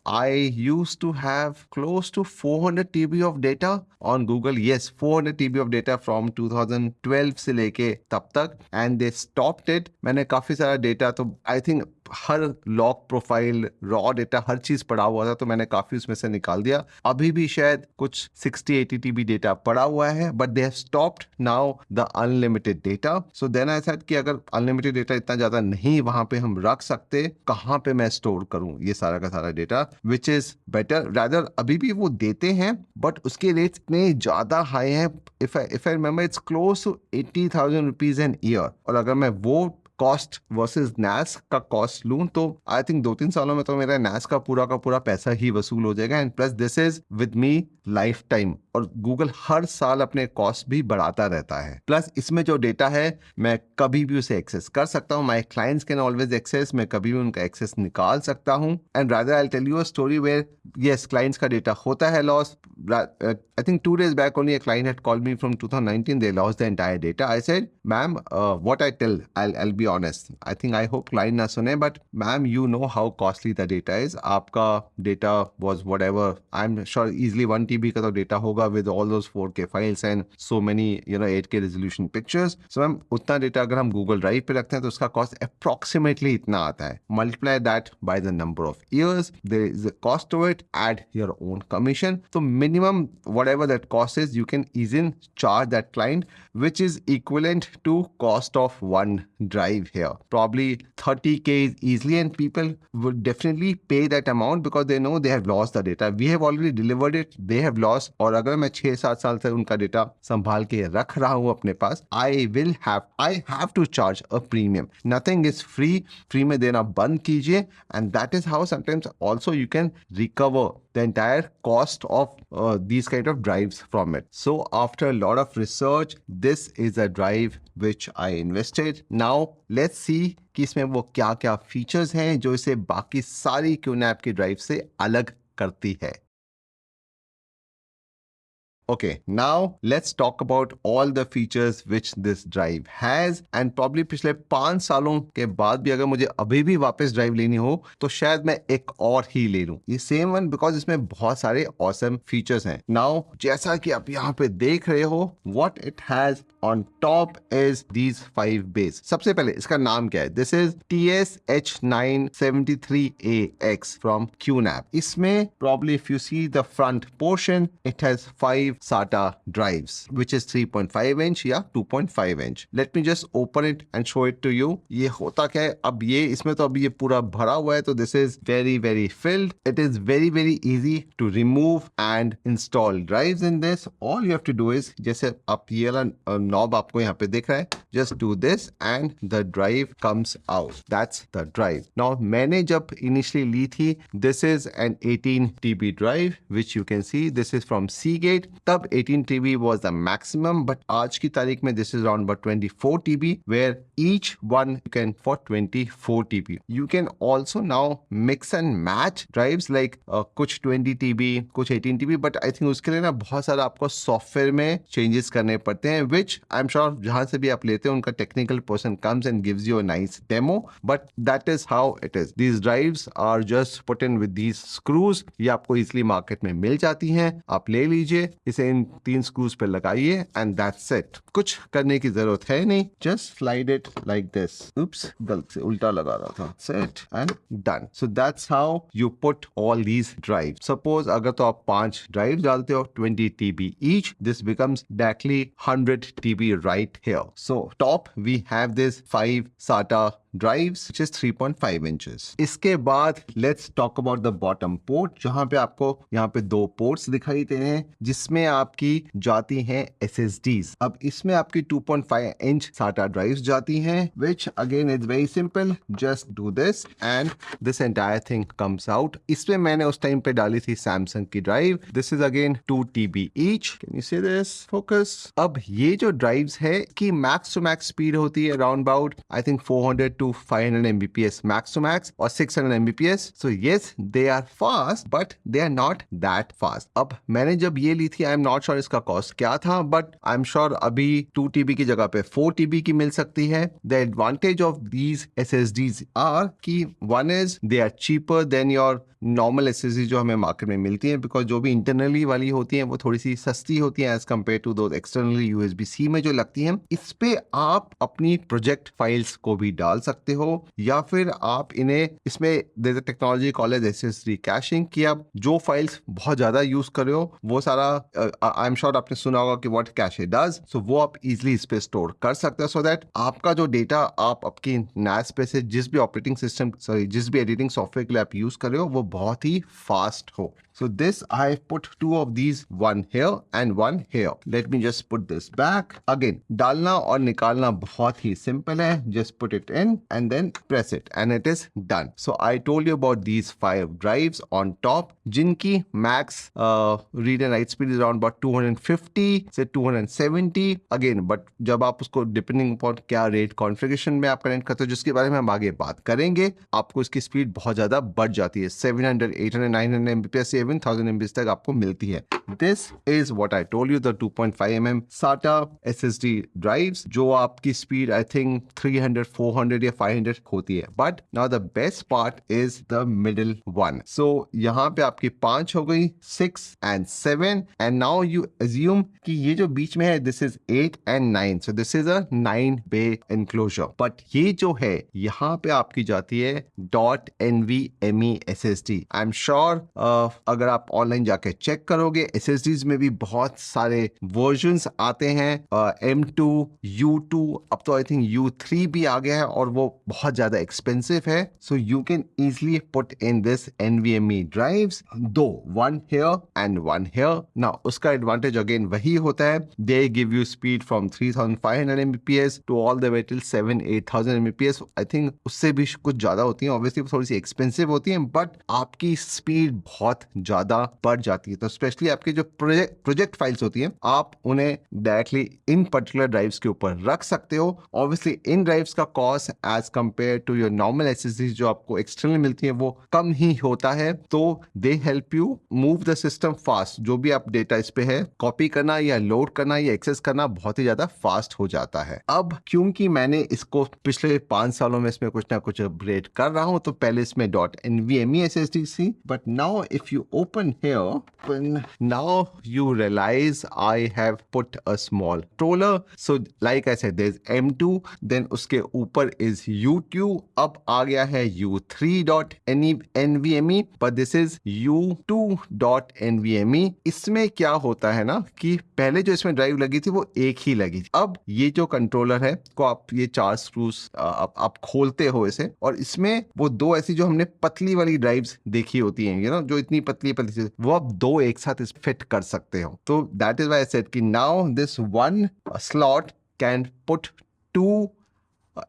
I used to have close to 400 TB of data on Google. Yes, 400 TB of data from 2012 से लेके तब तक, and they stopped it. मैंने काफी सारा डेटा, तो I think हर लॉग प्रोफाइल, रॉ डेटा, हर चीज पड़ा हुआ था, तो मैंने काफी उसमें से निकाल दिया. अभी भी शायद कुछ 60-80 TB डेटा पड़ा हुआ है, but they have stopped now the unlimited data. So then I said कि अगर अनलिमिटेड डेटा इतना ज्यादा नहीं वहां पे हम रख सकते, कहाँ पे मैं स्टोर करूं ये सारा का सारा data, which is better. Rather अभी भी वो देते हैं, बट उसके रेट्स इतने ज्यादा हाई हैं. If I remember, it's close to 80,000 rupees an year. और अगर मैं वो कॉस्ट वर्सेस NAS का कॉस्ट लूं, तो आई थिंक 2-3 सालों में तो मेरा NAS का पूरा पैसा ही वसूल हो जाएगा. And plus this is with me life time. और गूगल हर साल अपने कॉस्ट भी बढ़ाता रहता है. प्लस इसमें जो डेटा है मैं कभी भी उसे एक्सेस कर सकता हूँ. My clients can always access. मैं कभी भी उनका एक्सेस निकाल सकता हूँ. And rather I tell you a story where yes, clients का डेटा होता है loss. I think 2 days back only a client had called me from 2019. They lost the entire data. I said, ma'am, what I tell, I'll be honest. I think I hope client na sune, but ma'am, you know how costly the data is. आपका data was whatever. I'm sure easily 1 TB का तो data होगा with all those 4K files and so many 8K resolution pictures. So ma'am, उतना data अगर हम Google Drive पे रखते हैं तो उसका cost approximately इतना आता है. Multiply that by the number of years. There is a cost to it. Add your own commission. So minimum whatever that cost is, you can easily charge that client, which is equivalent to cost of one drive here. Probably 30K is easily, and people would definitely pay that amount because they know they have lost the data. We have already delivered it, they have lost. और अगर मैं 6-7 साल से उनका डेटा संभाल के रख रहा हूँ अपने पास, I have to charge a premium. Nothing is free. Free में देना बंद कीजिए. And that is how sometimes also you can recover the entire cost of these kind of drives from it. So after a lot of research, this is a drive which I invested. Now let's see कि इसमें वो क्या क्या फीचर्स हैं जो इसे बाकी सारी QNAP की ड्राइव से अलग करती है. Okay, now let's talk about all the features which this drive has, and probably पिछले 5 सालों के बाद भी अगर मुझे अभी भी वापस ड्राइव लेनी हो तो शायद मैं एक और ही ले लूं, ये सेम वन, बिकॉज इसमें बहुत सारे ऑसम फीचर्स हैं. नाउ जैसा कि आप यहाँ पे देख रहे हो, what it has on top is these 5 bays. सबसे पहले इसका नाम क्या है? This is TS-H973AX from QNAP. इसमें probably if you see the front portion, it has 5 SATA drives, which is 3.5 inch या 2.5 inch. Let me just open it and show it to you. ये होता क्या है? अब ये इसमें तो अभी ये पूरा भरा हुआ है, तो this is very filled. It is very easy to remove and install drives in this. All you have to do is, जैसे आप ये वाला नॉब आपको यहाँ पे दिख रहा है, just do this and the drive comes out. That's the drive. Now मैंने जब initially ली थी, this is an 18 TB drive, which you can see. This is from Seagate. तब 18 TB was the maximum, but आज की तारीख में this is around about 24 TB, where each one you can for 24 TB. You can also now mix and match drives like कुछ 20 TB, कुछ 18 TB, but I think उसके लिए ना बहुत सारा आपको सॉफ्टवेयर में चेंजेस करने पड़ते हैं, which I'm sure जहां से भी आप लेते हैं उनका technical person comes and gives you a nice demo, but that is how it is. These drives are just put in with these screws. ये आपको easily market में मिल जाती हैं, आप ले लीजिए, इसे इन 3 स्क्रूज पे लगाइए एंड दैट्स इट. कुछ करने की जरूरत है नहीं, just slide it like this. Oops, गलती से उल्टा लगा रहा था. Set and done. So that's how you put all these drive. Suppose अगर तो आप 5 ड्राइव डालते हो 20 TB each, this becomes directly 100 TB right here. So top we have this 5 SATA drives, which is 3.5 inches. इसके बाद let's talk about the bottom port, जहां पे आपको यहाँ पे 2 ports दिखाई दे रहे हैं जिसमें आपकी जाती हैं SSDs. अब इसमें आपकी 2.5 inch SATA drives जाती हैं, which again is very simple. Just do this and this entire thing comes out. इसमें मैंने उस टाइम पे डाली थी Samsung की drive. This is again 2 TB each. Can you see this? Focus. अब ये जो drives है कि max to max speed होती है around about I think 400 to to 500 Mbps max to max or 600 Mbps. So yes, they are fast, but they are not that fast. अब मैंने जब ये ली थी, आई एम नॉट श्योर इसका कॉस्ट क्या था, बट आई एम श्योर अभी 2 TB की जगह पे 4 TB की मिल सकती है. The advantage of these SSDs are कि one is they are cheaper than your normal SSD जो हमें मार्केट में मिलती हैं, बिकॉज जो भी इंटरनली वाली होती हैं वो थोड़ी सी सस्ती होती हैं एज कम्पेयर टू दो एक्सटर्नली USB-C में जो लगती हैं. इस पे आप अपनी प्रोजेक्ट फाइल्स को भी डाल सकते हो, या फिर आप इन्हें इसमें टेक्नोलॉजी कॉलेज SSD कैशिंग कि आप जो फाइल्स बहुत ज्यादा यूज कर रहे हो वो सारा आई एम श्योर आपने सुना होगा कि व्हाट कैशे डज, सो वो आप इजिली इस पे स्टोर कर सकते हो, सो दैट आपका जो डेटा आप आपकी NAS पे से जिस भी ऑपरेटिंग सिस्टम जिस भी एडिटिंग सॉफ्टवेयर के लिए आप यूज कर रहे हो वो बहुत ही फास्ट हो. So this I put 2 of these, one here and one here. Let me just put this back. Again, डालना और निकालना बहुत ही simple है. Just put it in and then press it and it is done. So I told you about these 5 drives on top, जिनकी max read and write speed is around about 250 से 270. Again, but जब आप उसको depending upon क्या rate configuration में आप कनेक्ट करते हो, जिसके बारे में हम आगे बात करेंगे, आपको इसकी स्पीड बहुत ज्यादा बढ़ जाती है. 700, 800, 900 Mbps से 1000 MB तक आपको मिलती है. This is what I told you, the 2.5 mm SATA SSD drives, जो आपकी स्पीड आई थिंक 300, 400 या 500 होती है. But now the best part is the middle one. So यहाँ पे आपकी 5 हो गई, 6 and 7, and now you assume कि ये जो बीच में है this is 8 and 9. So this is a 9 bay enclosure. बट ये जो है यहाँ पे आपकी जाती है .NVMe SSD. I am sure अगर आप ऑनलाइन जाके चेक करोगे SSDs में भी बहुत सारे वर्जन्स आते हैं. M2, U2, अब तो आई थिंक U3 भी आ गया है और वो बहुत ज्यादा एक्सपेंसिव है. So you can easily put in this NVMe drives, दो, one here and one here. ना उसका एडवांटेज अगेन वही होता है, they give you speed from 3500 Mbps to all the way till 7-8,000 Mbps. I think उससे भी कुछ ज्यादा होती है, ऑब्वियसली थोड़ी सी एक्सपेंसिव होती है, बट आपकी स्पीड बहुत ज्यादा बढ़ जाती है. तो स्पेशली आपकी जो प्रोजेक्ट फाइल्स होती हैं आप उन्हें डायरेक्टली इन पर्टिकुलर ड्राइव्स के ऊपर रख सकते हो. ऑब्वियसली इन ड्राइव्स का cost as compare to your normal SSD जो आपको एक्सटर्नल मिलती है वो कम ही होता है. तो they help you move the system fast. जो भी आप डेटा इस पे है कॉपी करना या लोड करना या एक्सेस करना बहुत ही ज्यादा फास्ट हो जाता है. अब क्योंकि मैंने इसको पिछले 5 सालों में इसमें कुछ ना कुछ अपग्रेड कर रहा हूं, तो पहले इसमें .NVMe SSD थी, but now if you open here, now you realize I have put a small controller. So like I said, there's M2, then उसके ऊपर is U2, अब आ गया है U3.NVMe, but this is U2.NVMe. इसमें क्या होता है ना कि पहले जो इसमें ड्राइव लगी थी वो एक ही लगी थी. अब ये जो कंट्रोलर है को आप ये 4 स्क्रूज आप खोलते हो इसे, और इसमें वो दो ऐसी जो हमने पतली वाली ड्राइव्स देखी होती हैं, you know, जो इतनी पतली वो आप दो एक साथ इस फिट कर सकते हो. तो that is why I said कि now this one slot can put 2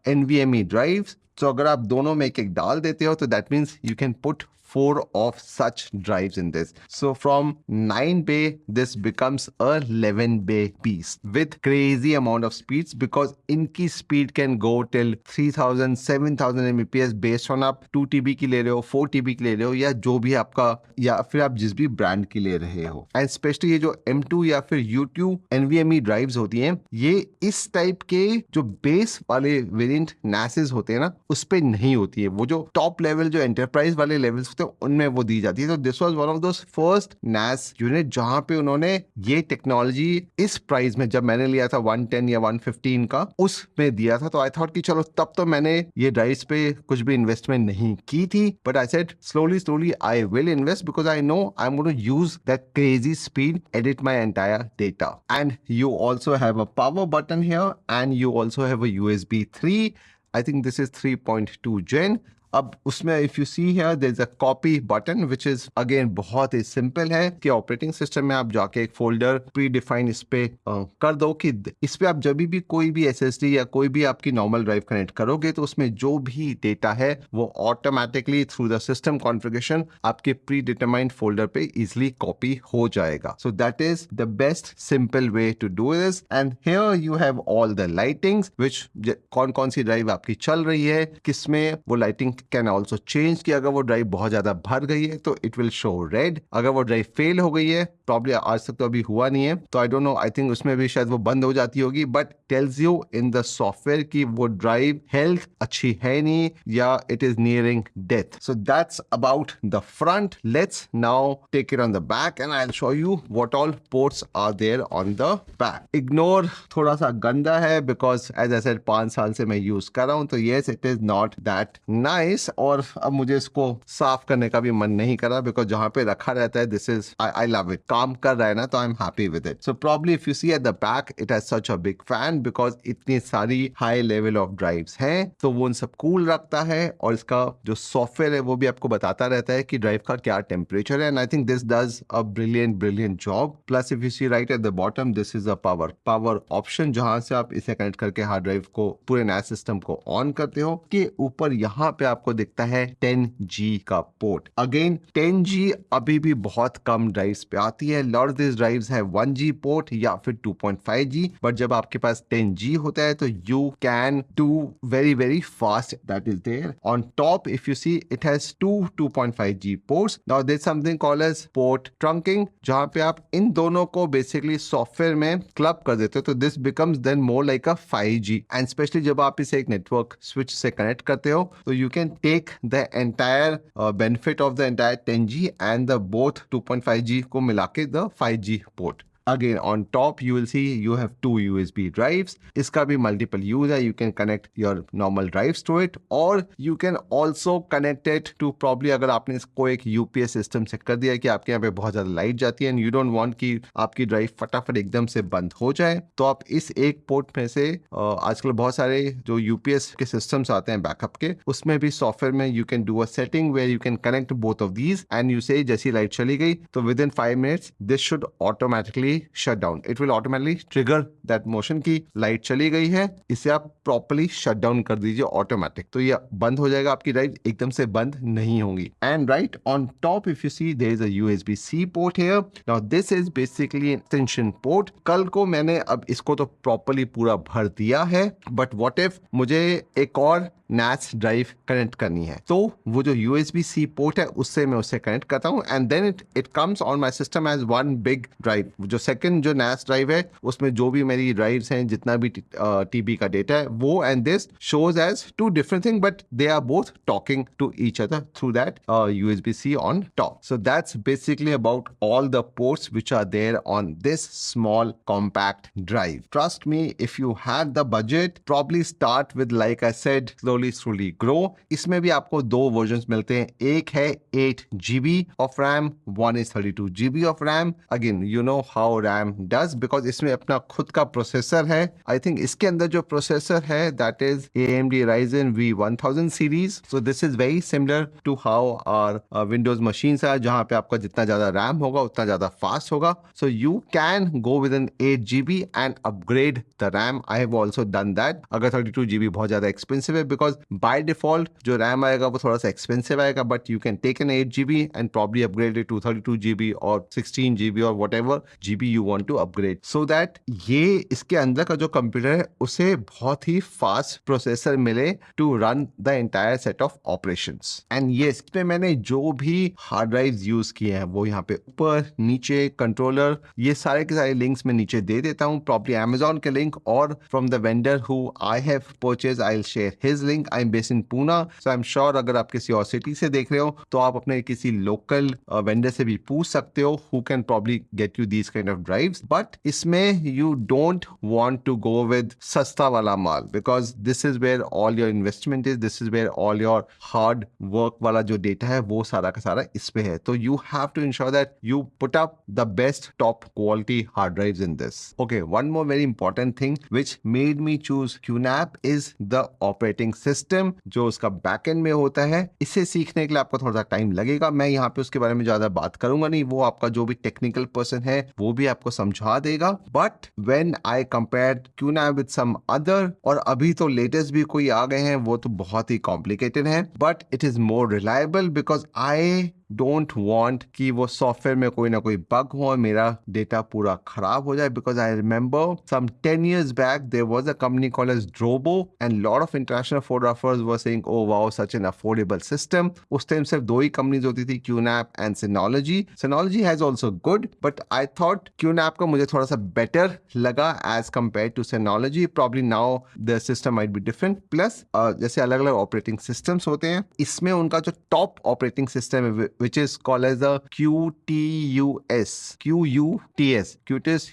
NVMe drives. तो अगर आप दोनों में एक एक डाल देते हो तो that means you can put 4 of such drives in this. So from 9 bay, this becomes a 11 bay piece with crazy amount of speeds, because इनकी speed can go till 3000, 7000 Mbps based on आप 2 TB की ले रहे हो, 4 TB की ले रहे हो, या जो भी आपका, या फिर आप जिस भी ब्रांड की ले रहे हो. एंड स्पेशली ये जो M2 या फिर U2 NVMe ड्राइव्स होती हैं, ये इस टाइप के जो बेस वाले वेरिएंट NASes होते हैं ना, उस पे नहीं होती है. वो जो टॉप लेवल जो एंटरप्राइज वाले लेवल्स तो उनमें वो दी जाती है. तो this was one of those first NAS unit जहां पे उन्होंने ये टेक्नोलॉजी इस प्राइस में, जब मैंने लिया था 110 या 115 का, उसमें दिया था. तो आई थॉट कि चलो, तब तो मैंने ये ड्राइव्स पे कुछ भी इन्वेस्टमेंट नहीं की थी, but I said slowly I will invest because I know I am going to use that crazy speed edit my entire data. And you also have a power button here, and you also have a USB 3. I think this is 3.2 Gen. अब उसमें if you see here there is a copy button which is again बहुत ही सिंपल है कि ऑपरेटिंग सिस्टम में आप जाके एक फोल्डर प्री डिफाइन इस पे कर दो कि इस पे आप जब भी कोई भी एसएसडी या कोई भी आपकी नॉर्मल ड्राइव कनेक्ट करोगे तो उसमें जो भी डेटा है वो automatically through the system configuration आपके प्री डिटरमाइंड फोल्डर पे इजिली कॉपी हो जाएगा. So that is the best simple way to do this. And here you have all the lightings which कौन कौन सी ड्राइव आपकी चल रही है, किसमें वो लाइटिंग कैन ऑल्सो चेंज कि अगर वो ड्राइव बहुत ज्यादा भर गई है तो इट विल शो रेड, अगर वो ड्राइव फेल हो गई है, प्रॉब्लम आज तक तो अभी हुआ नहीं है तो I don't know, I think उसमें भी शायद वो बंद हो जाती होगी, but tells you in the software कि वो ड्राइव हेल्थ अच्छी है नहीं या it is nearing death. So that's about the front. Let's now take it on the back and I will show you what all ports are there on the back. Ignore थोड़ा सा गंदा है बिकॉज एज आई सेड 5 साल से मैं यूज कर रहा हूं तो yes it is not that nice, और अब मुझे इसको साफ करने का भी मन नहीं करा बिकॉज जहां पे रखा रहता है this is I love it. काम कर रहा है ना तो I am happy with it. So probably if you see at the back it has such a big fan because इतनी सारी हाई लेवल ऑफ ड्राइव्स हैं तो वो उन सब कूल रखता है और इसका जो सॉफ्टवेयर है वो भी आपको बताता रहता है कि ड्राइव का क्या टेम्परेचर है. And I think this does a brilliant job. Plus if you see right at the bottom this is a power option जहां से आप इसे कनेक्ट करके हार्ड ड्राइव को पूरे नए सिस्टम को ऑन करते हो. कि ऊपर यहाँ पे आपको दिखता है 10G का पोर्ट. अगेन 10G अभी भी बहुत कम ड्राइव्स पे आती है. लॉट ऑफ दिस ड्राइव्स है 1G पोर्ट या फिर 2.5G, बट जब आपके पास 10G होता है तो you can do very fast. that is there on top. if you see it has two 2.5G ports. now there's something called as port trunking जहां पे आप इन दोनों को बेसिकली सॉफ्टवेयर में क्लब कर देते हो तो this becomes then more like a 5G. And specially जब आप इसे एक नेटवर्क स्विच से कनेक्ट करते हो तो you can take the entire benefit of the entire 10G and the both 2.5G को मिला के the 5G port. Again on top you will see you have two USB drives. इसका भी multiple use है. You can connect your normal drives to it or you can also connect it to probably अगर आपने इसको एक UPS सिस्टम से कर दिया है कि आपके यहाँ पे बहुत ज़्यादा लाइट जाती है एंड यू डोंट वांट कि आपकी ड्राइव फटाफट एकदम से बंद हो जाए तो आप इस एक पोर्ट में से आजकल बहुत सारे जो UPS के सिस्टम्स आते हैं बैकअप के उसमें भी सॉफ्टवेयर में you can do a setting where you can connect both of these and you say जैसी लाइट चली गई तो within 5 minutes this should automatically shut down. It will automatically trigger that motion की लाइट चली गई है, इसे आप प्रॉपर्ली शट डाउन कर दीजिए ऑटोमेटिक तो ये बंद हो जाएगा. आपकी ड्राइव एकदम से बंद नहीं होंगी. And right on top if you see there is a USB-C port here. Now this is basically extension port. कल को मैंने अब इसको तो प्रॉपर्ली पूरा भर दिया है बट व्हाट इफ मुझे एक और NAS ड्राइव कनेक्ट करनी है तो वो जो USB-C पोर्ट है उससे मैं उसे कनेक्ट करता हूँ and then it comes on my system as one big drive. जो सेकंड जो NAS ड्राइव है उसमें जो भी मेरी ड्राइव्स हैं जितना भी TB का डेटा है वो and this shows as two different thing but they are both talking to each other through that USB-C on top. So that's basically about all the ports which are there on this small compact drive. Trust me if you have the budget probably start with like I said slowly grow. इसमें भी आपको दो वर्जन्स मिलते हैं. एक है 8GB of RAM, one is 32GB of RAM. Again, you know how RAM does because इसमें अपना खुद का प्रोसेसर है. I think इसके अंदर जो प्रोसेसर है that is AMD Ryzen V1000 series. So this is very similar to how our Windows machines are जहाँ पे आपका जितना ज़्यादा RAM होगा उतना ज़्यादा फास्ट होगा. So you can go with an 8GB and upgrade the RAM. I have also done that. अगर 32GB बहुत ज़्यादा expensive है because by default जो RAM आएगा वो थोड़ा सा एक्सपेंसिव आएगा but you can take an 8GB and probably upgrade it to 32GB और 16GB और whatever GB you want to upgrade so that ये इसके अंदर का जो कंप्यूटर है उसे बहुत ही फास्ट प्रोसेसर मिले to run the entire set of operations. And ये इसमें मैंने जो भी हार्ड ड्राइव्स यूज किए हैं वो यहाँ पे ऊपर नीचे कंट्रोलर ये सारे के सारे लिंक्स मैं नीचे दे देता हूँ. प्रॉब्ली Amazon के लिंक और from the vendor who I have purchase I will share his link. I am based in Poona so I am sure अगर आप किसी और सिटी से देख रहे हो तो आप अपने किसी लोकल वेंडर से भी पूछ सकते हो who can probably get you these kind kind of drives, but इसमें you don't want to go with सस्ता वाला माल, because this is where all your investment is, this is where all your hard work वाला जो डेटा है वो सारा का सारा इस पे है. तो you have to ensure that you put up the best top quality hard drives in this. Okay, one more very important thing which made me choose QNAP is the operating system जो उसका बैकएंड में होता है. इसे सीखने के लिए आपको थोड़ा सा टाइम लगेगा. मैं यहाँ पे उसके बारे में ज्यादा बात करूंगा नहीं, वो आपका जो भी टेक्निकल पर्सन है वो भी आपको समझा देगा. But when I compare QNAP with some other, और अभी तो लेटेस्ट भी कोई आ गए हैं वो तो बहुत ही कॉम्प्लिकेटेड है, but it is more reliable because I don't want कि वो सॉफ्टवेयर में कोई ना कोई बग हो और मेरा डेटा पूरा खराब हो जाए. Because I remember some 10 years back there was a company called as Drobo and lot of international photographers were saying oh wow such an affordable system. उस टाइम सिर्फ दो ही कंपनीज होती थी, QNAP and Synology. Synology has also good, but I thought QNAP का मुझे थोड़ा सा बेटर लगा as compared to Synology. Probably now the system might be different. Plus जैसे अलग अलग ऑपरेटिंग सिस्टम्स होते हैं, इसमें उनका जो टॉप ऑपरेटिंग सिस्टम है which is called as the QTUS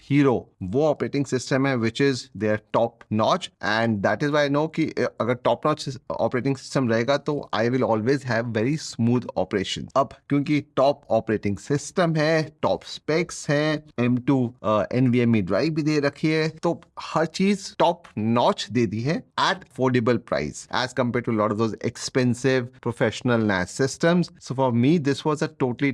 Hero, वो ऑपरेटिंग सिस्टम है which is their top notch, and that is why I know कि अगर टॉप नॉच ऑपरेटिंग सिस्टम रहेगा तो I will always have very smooth operation. अब क्योंकि टॉप ऑपरेटिंग सिस्टम है, टॉप स्पेक्स हैं, M2 NVMe ड्राइव भी दे रखी है, तो हर चीज टॉप नॉच दे दी है at affordable price as compared to a lot of those expensive professional NAS systems. So for me this was a totally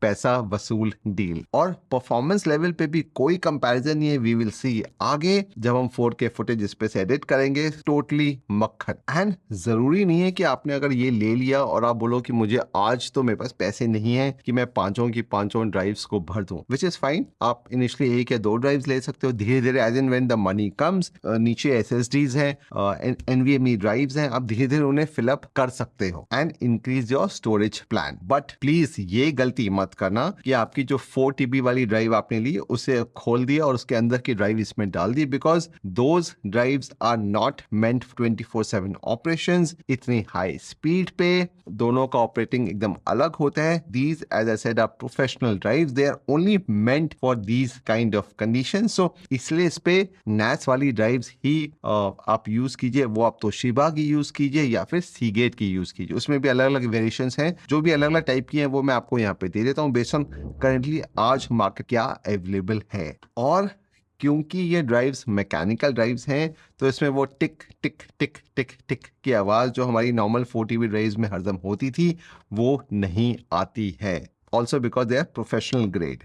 पैसा वसूल डील. और परफॉर्मेंस लेवल पे भी कोई कंपैरिजन नहीं है. वी विल सी आगे जब हम 4K फुटेज इस पे से एडिट करेंगे, टोटली मक्खन. एंड जरूरी नहीं है कि आपने अगर ये ले लिया और आप बोलो कि मुझे आज तो मेरे पास पैसे नहीं है कि मैं पांचों की पांचों ड्राइव्स को भर दूं, विच इज फाइन. आप इनिशियली एक या दो ड्राइव्स ले सकते हो, धीरे धीरे as and when the money comes, नीचे SSDs हैं, NVMe ड्राइव्स हैं, आप धीरे धीरे उन्हें फिलअप कर सकते हो and increase your storage plan. But please ये गलती मत करना कि आपकी जो 4 TB वाली ड्राइव आपने ली उसे खोल दिया और उसके अंदर की ड्राइव इसमें डाल दी, because those drives are not meant 24/7 operations. इतनी हाई स्पीड पे दोनों का ऑपरेटिंग एकदम अलग होता है. These as I said are professional drives, they are only meant for these kind of conditions. So इसलिए इस पे NAS वाली ड्राइव्स ही आप यूज कीजिए. वो आप तोशिबा की यूज कीजिए या फिर सीगेट की यूज कीजिए. उसमें भी अलग अलग वेरिएशंस हैं, जो भी अलग अलग टाइप की हैं वो मैं आपको यहाँ पे दे देता हूँ बेस्ड ऑन करेंटली आज मार्केट क्या अवेलेबल है. और क्योंकि ये ड्राइव्स मैकेनिकल ड्राइव्स हैं तो इसमें वो टिक टिक टिक टिक टिक की आवाज़ जो हमारी नॉर्मल 4 TB ड्राइव्स में हरदम होती थी वो नहीं आती है. Also because they are professional grade.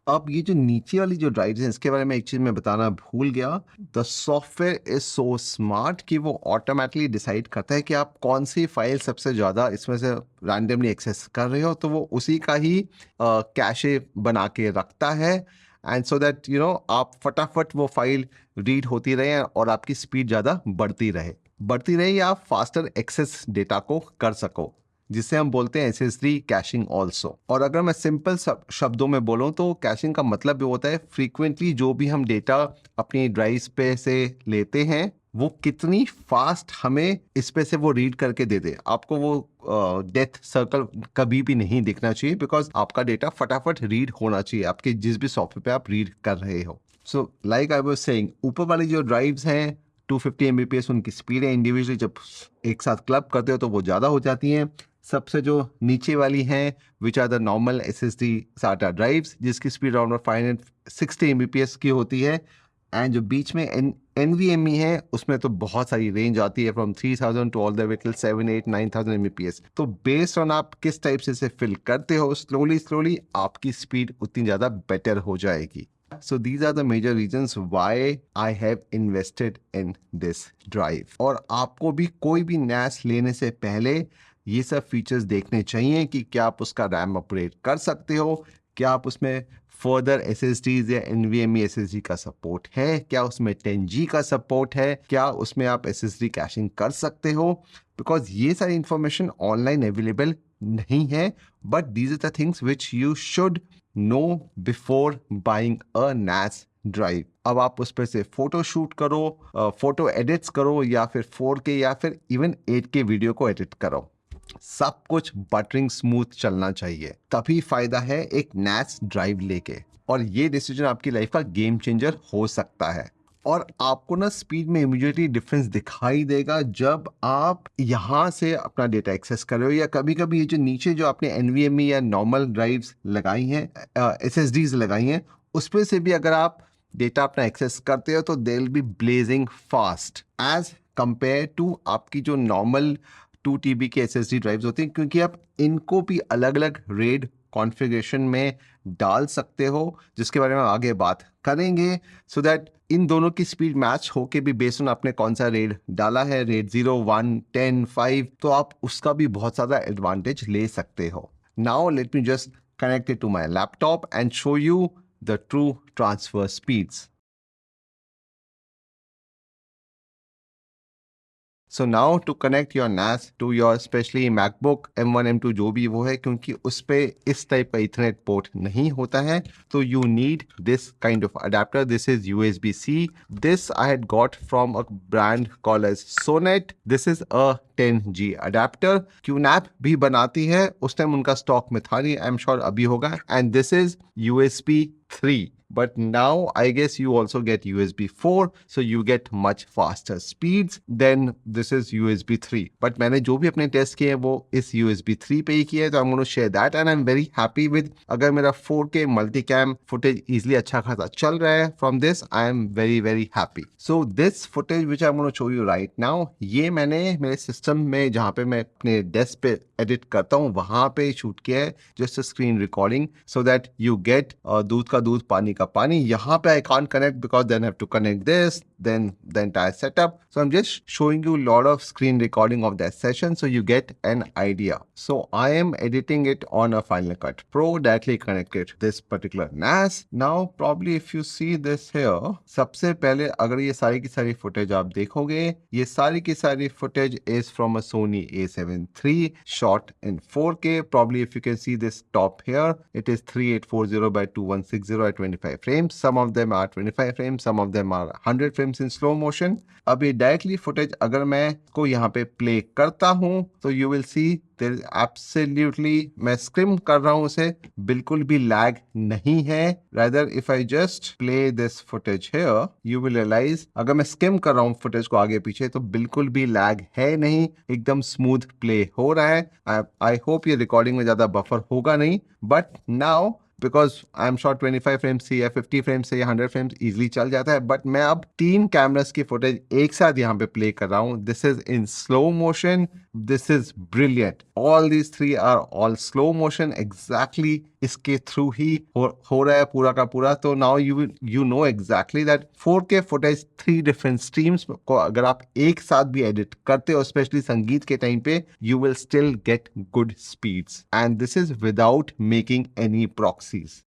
अब ये जो नीचे वाली जो ड्राइव्स हैं इसके बारे में एक चीज़ मैं बताना भूल गया. The software is so smart कि वो ऑटोमेटिकली डिसाइड करता है कि आप कौन सी फाइल सबसे ज़्यादा इसमें से रैंडमली एक्सेस कर रहे हो, तो वो उसी का ही कैशे बना के रखता है. And so that you know आप फटाफट वो फाइल रीड होती रहे और आपकी स्पीड ज़्यादा बढ़ती रहे या आप फास्टर एक्सेस डेटा को कर सको, जिसे हम बोलते हैं SSD कैशिंग ऑल्सो. और अगर मैं सिंपल शब्दों में बोलूँ तो कैशिंग का मतलब भी होता है फ्रीक्वेंटली जो भी हम डेटा अपनी ड्राइव्स पे से लेते हैं वो कितनी फास्ट हमें इस पे से वो रीड करके दे दे. आपको वो डेथ सर्कल कभी भी नहीं दिखना चाहिए, बिकॉज आपका डेटा फटाफट रीड होना चाहिए आपके जिस भी सॉफ्टवेयर पे आप रीड कर रहे हो. So like I was saying, ऊपर वाली जो ड्राइव्स हैं 250 Mbps उनकी स्पीड है. इंडिविजुअली जब एक साथ क्लब करते हो तो वो ज़्यादा हो जाती हैं. सबसे जो नीचे वाली हैं which are the normal SSD SATA drives जिसकी स्पीड अराउंड 560 Mbps की होती है. एंड जो बीच में NVMe है उसमें तो बहुत सारी रेंज आती है from 3000 to all the way till 7-8-9,000 Mbps. तो बेस्ड ऑन आप किस टाइप से इसे फिल करते हो स्लोली आपकी स्पीड उतनी ज़्यादा बेटर हो जाएगी. So these are the major reasons why I have invested in this drive. और आपको भी कोई भी NAS लेने से पहले ये सब फीचर्स देखने चाहिए कि क्या आप उसका रैम अपग्रेड कर सकते हो, क्या आप उसमें फर्दर SSDs या NVMe SSD का सपोर्ट है, क्या उसमें 10G का सपोर्ट है, क्या उसमें आप SSD कैशिंग कर सकते हो. बिकॉज ये सारी इंफॉर्मेशन ऑनलाइन अवेलेबल नहीं है, but these are the things which you should know before buying a NAS drive. अब आप उस पर से फोटो शूट करो, फोटो एडिट्स करो या फिर 4K या फिर इवन 8K वीडियो को एडिट करो, सब कुछ बटरिंग स्मूथ चलना चाहिए, तभी फायदा है एक NAS ड्राइव लेके. और ये डिसीजन आपकी लाइफ का गेम चेंजर हो सकता है। और आपको ना स्पीड में इमीडिएटली डिफरेंस दिखाई देगा जब आप यहाँ से अपना डेटा एक्सेस कर रहे हो, या कभी कभी ये जो नीचे जो आपने NVMe या नॉर्मल ड्राइव्स लगाई हैं, SSDs लगाई हैं, उस पर से भी अगर आप डेटा अपना एक्सेस करते हो तो they will be blazing fast as compare to आपकी जो नॉर्मल 2 TB की SSD ड्राइव्स होती हैं, क्योंकि आप इनको भी अलग अलग रेड कॉन्फ़िगरेशन में डाल सकते हो, जिसके बारे में आगे बात करेंगे, सो दैट इन दोनों की स्पीड मैच होके भी बेस्ड ऑन आपने कौन सा रेड डाला है, रेड 0, 1, 10, 5, तो आप उसका भी बहुत ज़्यादा एडवांटेज ले सकते हो। Now let me just connect it to my laptop and show you the true transfer speeds. So now to connect your NAS to your especially MacBook M1 M2 जो भी वो है, क्योंकि उस पे इस टाइप का Ethernet पोर्ट नहीं होता है, तो you need this kind of adapter. This is USB-C. This I had got from a brand called as Sonet. This is a 10G adapter. QNAP भी बनाती है, उस टाइम उनका स्टॉक में था नहीं, आई एम श्योर अभी होगा. And this is USB 3. But now I guess you also get USB 4, so you get much faster speeds than this is USB 3. But मैंने जो भी अपने टेस्ट किए हैं वो इस USB 3 पे ही किया है, तो I'm going to share that and I'm very happy with. अगर मेरा 4K multicam footage easily अच्छा खासा चल रहा है from this, I am very very happy. So this footage which I'm going to show you right now, ये मैंने मेरे सिस्टम में जहाँ पे मैं अपने डेस्क पे एडिट करता हूँ वहाँ पे शूट किया है, just a screen recording, so that you get दूध का दूध पानी का पानी. यहाँ पे I can't connect because then have to connect this, then the entire setup. So I'm just showing you a lot of screen recording of that session so you get an idea. So I am editing it on a Final Cut Pro, directly connected to this particular NAS. Now probably if you see this here, सबसे पहले अगर ये सारी की सारी footage आप देखोगे, ये सारी की सारी footage is from a Sony a7 III shot in 4K. Probably if you can see this top here, it is 3840 by 2160 at 25 frames. Some of them are 25 frames, some of them are 100 frames in slow motion. अब ये डायरेक्टली फुटेज अगर मैं को यहाँ पे प्ले करता हूँ तो you will see there is absolutely, मैं स्क्रिम कर रहा हूँ उसे, बिल्कुल भी लैग नहीं है. Rather if I just play this footage here you will realise अगर मैं स्किम कर रहा हूँ फुटेज को आगे पीछे तो बिल्कुल भी लैग है नहीं, एकदम स्मूथ प्ले हो रहा है. आई होप ये रिकॉर्डिंग में ज्यादा बफर होगा नहीं, but now because I am shot 25 frames से या 50 फ्रेम्स से या 100 फ्रेम्स इजिली चल जाता है. बट मैं अब 3 कैमरास की फुटेज एक साथ यहाँ पे प्ले कर रहा हूँ. This is in slow motion, this is brilliant. All these 3 are all slow motion, exactly इसके थ्रू ही हो रहा है पूरा का पूरा. तो now you know exactly that 4K footage 3 different streams को अगर आप एक साथ भी एडिट करते हो, स्पेशली संगीत के टाइम पे, you will still get good speeds, and this is without making any proxies.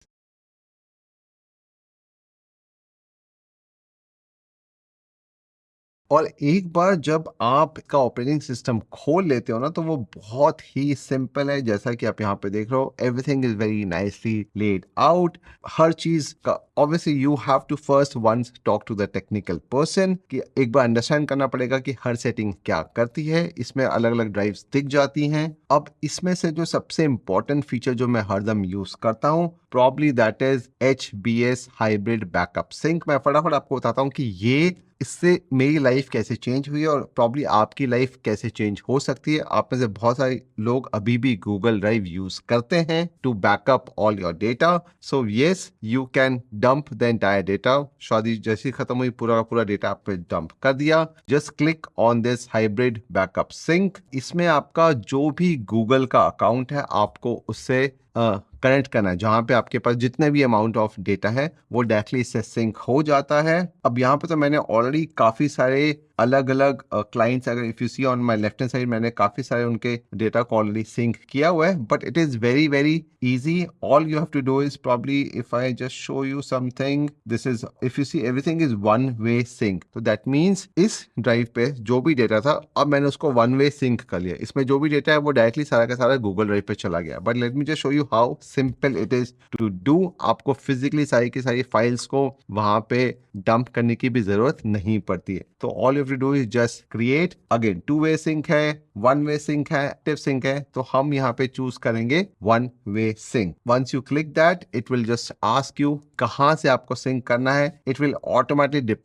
और एक बार जब आप का ऑपरेटिंग सिस्टम खोल लेते हो ना तो वो बहुत ही सिंपल है. जैसा कि आप यहाँ पे देख रहे हो, everything is very nicely laid out. हर चीज का obviously you have to first once talk to the technical person, कि एक बार अंडरस्टैंड करना पड़ेगा कि हर सेटिंग क्या करती है. इसमें अलग अलग ड्राइव्स दिख जाती हैं. अब इसमें से जो सबसे इंपॉर्टेंट फीचर जो मैं हरदम यूज करता हूँ, probably that is HBS hybrid backup sync. मैं फटाफट आपको बताता हूँ कि ये इससे मेरी लाइफ कैसे चेंज हुई है और प्रॉब्ली आपकी लाइफ कैसे चेंज हो सकती है. आप में से बहुत सारे लोग अभी भी गूगल ड्राइव यूज करते हैं to backup all your data. So yes, you can dump the entire data. शादी जैसी खत्म हुई, पूरा का पूरा डेटा आप पे डंप कर दिया. Just click on this hybrid backup sync. इसमें आपका जो भी गूगल का अकाउंट है आपको उससे कनेक्ट करना है. जहां पे आपके पास जितने भी अमाउंट ऑफ डेटा है वो डायरेक्टली इससे सिंक हो जाता है. अब यहाँ पे तो मैंने ऑलरेडी काफी सारे अलग अलग क्लाइंट्स, अगर if you see on my left hand side, मैंने काफी सारे उनके डेटा को ऑलरेडी सिंक किया हुआ है. But it is very very easy. All you have to do is probably if I just show you something, this is if you see everything is one way sync. तो दैट मीन्स इस ड्राइव पे जो भी डेटा था अब मैंने उसको वन वे सिंक कर लिया. इसमें जो भी डेटा है वो डायरेक्टली सारा का सारा गूगल ड्राइव पे चला गया. But let me just show you you how simple it is to do. आपको फिजिकली सारी की सारी फाइल्स को वहां पे डंप करने की भी जरूरत नहीं पड़ती है। तो all you have to do is just create, again two way sync है, वन वे सिंक है, एक्टिव सिंक है, तो हम यहाँ पे चूज करेंगे one way sync. Once you click that it will just ask you कहाँ से आपको सिंक करना है। It will automatically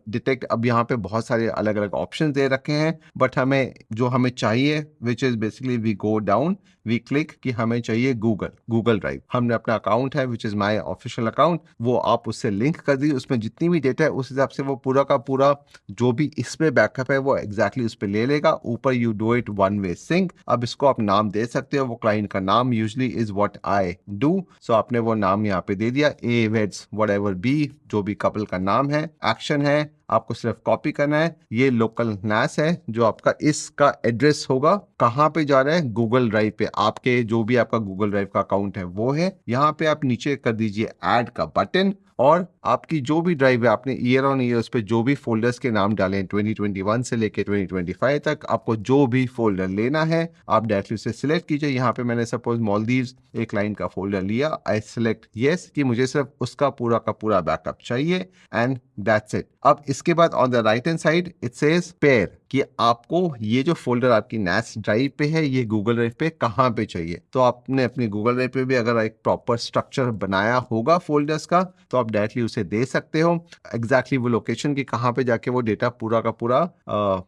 detect. अब यहाँ पे बहुत सारे अलग अलग ऑप्शन दे रखे हैं, बट हमें जो हमें चाहिए which is basically we go down, we click कि हमें चाहिए गूगल ड्राइव। हमने अपना अकाउंट है which is my official account, वो आप उससे लिंक कर दीजिए। उसमें जितनी भी डेटा है उस हिसाब से वो पूरा का पूरा जो भी इसमें बैकअप है वो एग्जैक्टली उस पर ले लेगा। ऊपर you do it one way sync. अब इसको आप नाम दे सकते हो, वो क्लाइंट का नाम usually is what I do. So आपने वो नाम यहाँ पे दे दिया, ए वेड्स व्हाटएवर बी, जो भी कपल का नाम है। एक्शन है, आपको सिर्फ कॉपी करना है। ये लोकल NAS है जो आपका इसका एड्रेस होगा, कहाँ पे जा रहा है, गूगल ड्राइव पे। आपके जो भी आपका गूगल ड्राइव का अकाउंट है वो है। यहाँ पे आप नीचे कर दीजिए ऐड का बटन, और आपकी जो भी ड्राइव है आपने ईयर ऑन ईयर उस पर जो भी फोल्डर्स के नाम डाले हैं 2021 से लेके 2025 तक, आपको जो भी फोल्डर लेना है आप डायरेक्टली उसे सिलेक्ट कीजिए। यहाँ पे मैंने सपोज मालदीव्स एक लाइन का फोल्डर लिया, आई सिलेक्ट यस कि मुझे सिर्फ उसका पूरा का पूरा बैकअप चाहिए, एंड दैट्स इट। अब इसके बाद on the right hand side it says pair, कि आपको ये जो फोल्डर आपकी NAS ड्राइव पे है ये गूगल ड्राइव पे कहाँ पे चाहिए। तो आपने अपनी गूगल ड्राइव पे भी अगर एक प्रॉपर स्ट्रक्चर बनाया होगा फोल्डर्स का, तो आप डायरेक्टली उसे दे सकते हो एग्जैक्टली वो लोकेशन की कहाँ पे जाके वो डेटा पूरा का पूरा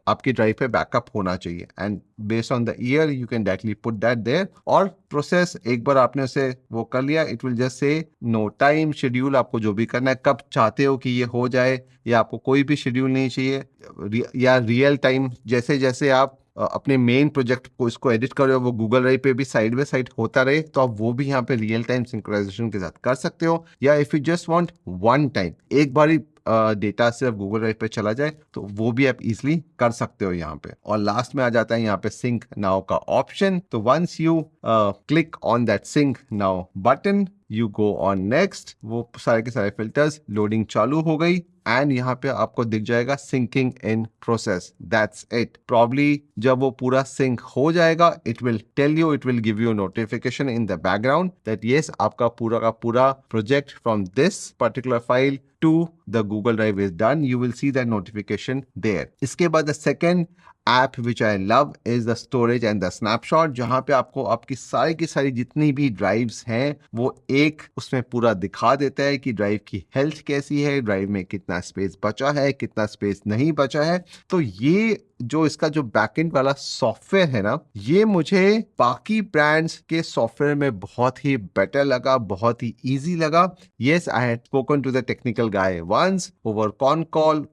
आपकी ड्राइव पे बैकअप होना चाहिए। And based on the year you can directly put that there, और प्रोसेस एक बार आपने उसे वो कर लिया, it will just say no time schedule. आपको जो भी करना है, कब चाहते हो कि ये हो जाए, या आपको कोई भी शेड्यूल नहीं चाहिए, या रियल टाइम जैसे जैसे आप अपने मेन प्रोजेक्ट को इसको एडिट कर रहे हो वो गूगल ड्राइव पे भी साइड बाय साइड होता रहे, तो आप वो भी यहाँ पे रियल टाइम सिंक्रोनाइजेशन के साथ कर सकते हो। या if you just want one time, एक बार ही डेटा सिर्फ गूगल ड्राइव पे चला जाए, तो वो भी आप इजिली कर सकते हो यहाँ पे। और लास्ट में आ जाता है यहाँ पे सिंक नाउ का ऑप्शन। तो once you click on that sync now button, you go on next, वो सारे के सारे फिल्टर्स लोडिंग चालू हो गई, एंड यहाँ पे आपको दिख जाएगा syncing in process. That's it. Probably जब वो पूरा सिंक हो जाएगा it will tell you, it will give you notification in the background that yes आपका पूरा का पूरा project from this particular file to the Google Drive is done. You will see that notification there. इसके बाद the second app which I love is the storage and the snapshot, जहाँ पे आपको आपकी सारी की सारी जितनी भी ड्राइव्स हैं वो एक उसमें पूरा दिखा देता है कि ड्राइव की हेल्थ कैसी है, ड्राइव में कितना स्पेस बचा है, कितना स्पेस नहीं बचा है। तो ये जो इसका जो बैकएंड वाला सॉफ्टवेयर है ना, ये मुझे बाकी ब्रांड्स के सॉफ्टवेयर में बहुत ही बेटर लगा, बहुत ही इजी लगा। Yes, I had spoken to the technical guy once over con call,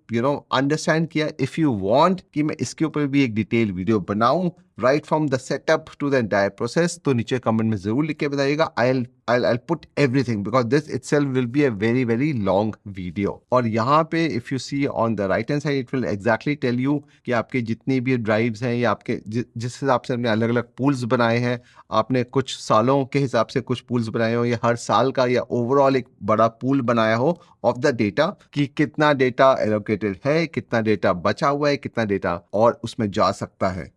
understand किया। इफ यू वांट कि मैं इसके ऊपर भी एक डिटेल वीडियो बनाऊं right from the setup to the entire process, तो नीचे कमेंट में जरूर लिख के बताइएगा। I'll put everything because this itself will be a very very long video. और यहाँ पे if you see on the right hand side it will exactly tell you कि आपके जितनी भी ड्राइव्स हैं या आपके जिस हिसाब से आपने अलग अलग पूल्स बनाए हैं, आपने कुछ सालों के हिसाब से कुछ पूल्स बनाए हो या हर साल का या ओवरऑल एक बड़ा पूल बनाया हो ऑफ द डेटा, कि कितना डेटा एलोकेटेड है, कितना डेटा बचा हुआ है, कितना डेटा और उसमें जा सकता है।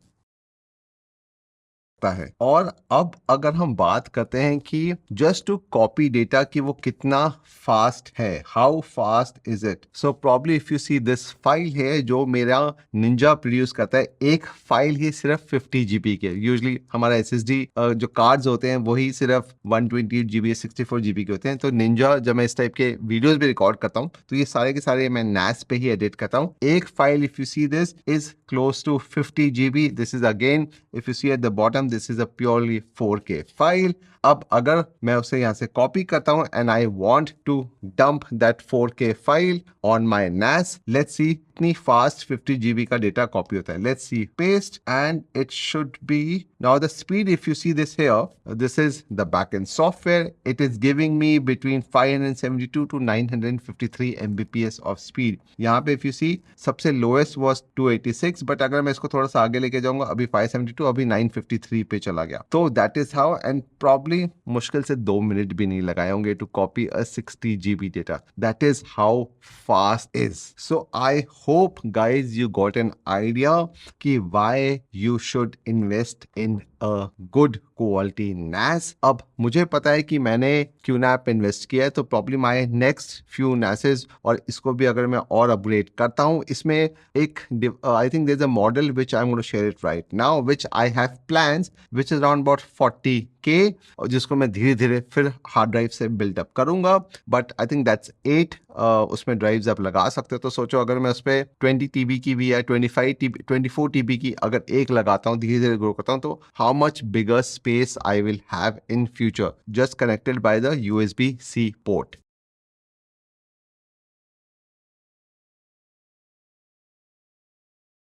और अब अगर हम बात करते हैं कि जस्ट टू कॉपी डेटा कि वो कितना फास्ट है, how fast is it. So probably if you see this file है जो मेरा निंजा प्रोड्यूस करता है, एक फाइल ही सिर्फ 50 GB के। यूजली हमारा SSD जो कार्ड्स होते हैं वही सिर्फ 128 GB 64 GB के होते हैं। तो निंजा जब मैं इस टाइप के वीडियोस भी रिकॉर्ड करता हूँ तो ये सारे के सारे मैं NAS पे ही एडिट करता हूँ। एक file if you see this is close to 50 GB। This is again if you see at the bottom this is a purely 4K file. अब अगर मैं उसे यहाँ से कॉपी करता हूँ and I want to dump that 4K file on my NAS, let's see कितनी फास्ट 50 GB का डेटा कॉपी होता है। Let's see paste and it should be now the speed if you see this here, this is the backend software, it is giving me between 572 to 953 Mbps of speed. यहाँ पे इफ यू सी सबसे लोएस्ट वाज 286, बट अगर मैं इसको थोड़ा सा आगे लेके जाऊंगा अभी 572 अभी 953 पे चला गया। तो that is how, and probably मुश्किल से 2 मिनट भी नहीं लगाए होंगे to copy a 60 GB data. That is how fast is. So I hope guys you got an idea कि why you should invest in a good quality NAS. अब मुझे पता है कि मैंने QNAP पे इन्वेस्ट किया है, तो problem my next few NASes, और इसको भी अगर मैं और अपग्रेड करता हूँ, इसमें एक I think there is a model which I am going to share it right now, which I have plans which is around about 40K, और जिसको मैं धीरे धीरे फिर हार्ड ड्राइव से बिल्डअप करूंगा. बट आई थिंक दैट्स 8 उसमें ड्राइव्स आप लगा सकते हो. तो सोचो अगर मैं उस पर 20 TB की भी या 24 TB की अगर एक लगाता हूँ, धीरे धीरे ग्रो करता हूँ, तो how much bigger space I will have in future just connected by the USB-C port.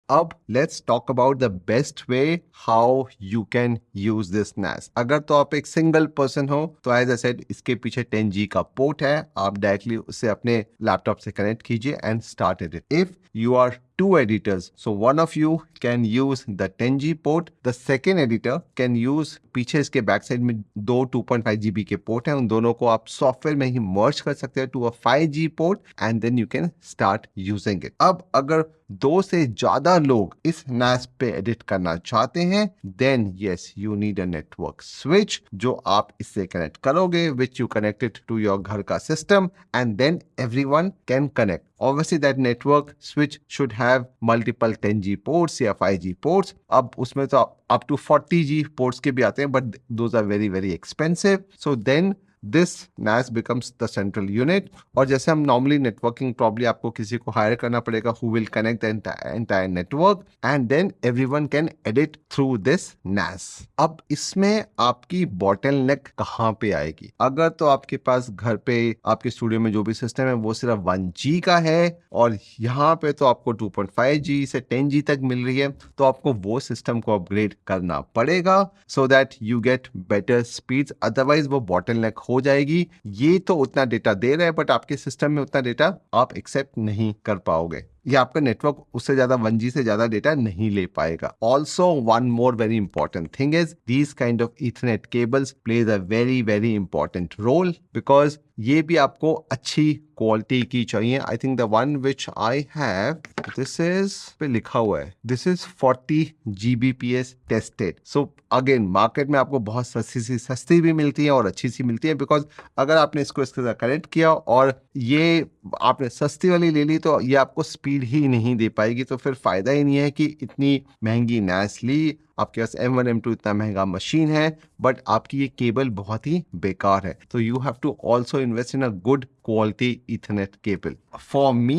अब let's talk about the best way how you can use this NAS. अगर तो आप एक सिंगल पर्सन हो, तो एज आई सेड, इसके पीछे 10G का पोर्ट है, आप डायरेक्टली उससे अपने लैपटॉप से कनेक्ट कीजिए and start it. If you are two editors, so one of you can use the 10G port, the second editor can use, पीछे इसके बैक साइड में दो 2.5 GB के पोर्ट हैं, उन दोनों को आप सॉफ्टवेयर में ही मर्ज कर सकते हैं to a 5G port, and then you can start using it. अब अगर 2 से ज्यादा लोग इस NAS पे एडिट करना चाहते हैं, then yes you need a network switch जो आप इससे कनेक्ट करोगे, which you connected to your घर का system, and then everyone can connect. Obviously, that network switch should have multiple 10G ports या 5G ports. अब उसमें तो up to 40G ports के भी आते हैं, but those are very very expensive. So then this NAS becomes the central unit. और जैसे हम नॉर्मली नेटवर्किंग, प्रॉब्ली आपको किसी को हायर करना पड़ेगा who will connect the entire network, and then everyone can edit through this NAS. अब इसमें आपकी बॉटलनेक कहाँ पे आएगी? अगर तो आपके पास घर पे आपके स्टूडियो में जो भी सिस्टम है वो सिर्फ 1G का है, और यहाँ पे तो आपको 2.5G से 10G तक मिल रही है, तो आपको वो सिस्टम को अपग्रेड करना पड़ेगा so that you get better speeds. Otherwise वो बॉटलनेक हो जाएगी. ये तो उतना डेटा दे रहा है, बट आपके सिस्टम में उतना डेटा आप एक्सेप्ट नहीं कर पाओगे, या आपका नेटवर्क उससे ज्यादा 1G से ज्यादा डेटा नहीं ले पाएगा. Also one more very important thing is these kind of ethernet cables plays a very very important role, because ये भी आपको अच्छी क्वालिटी की चाहिए. I think the one which I have, this is पे लिखा हुआ है, this is 40 Gbps tested. So again market में आपको बहुत सस्ती भी मिलती है और अच्छी सी मिलती है, बिकॉज अगर आपने इसको इसके साथ कनेक्ट किया और ये आपने सस्ती वाली ले ली, तो ये आपको स्पीड ही नहीं दे पाएगी. तो फिर फायदा ही नहीं है कि इतनी महंगी NAS ली, आपके पास M1 M2 इतना महंगा मशीन है, बट आपकी ये केबल बहुत ही बेकार है. तो you have to also invest in a good quality Ethernet cable. For me,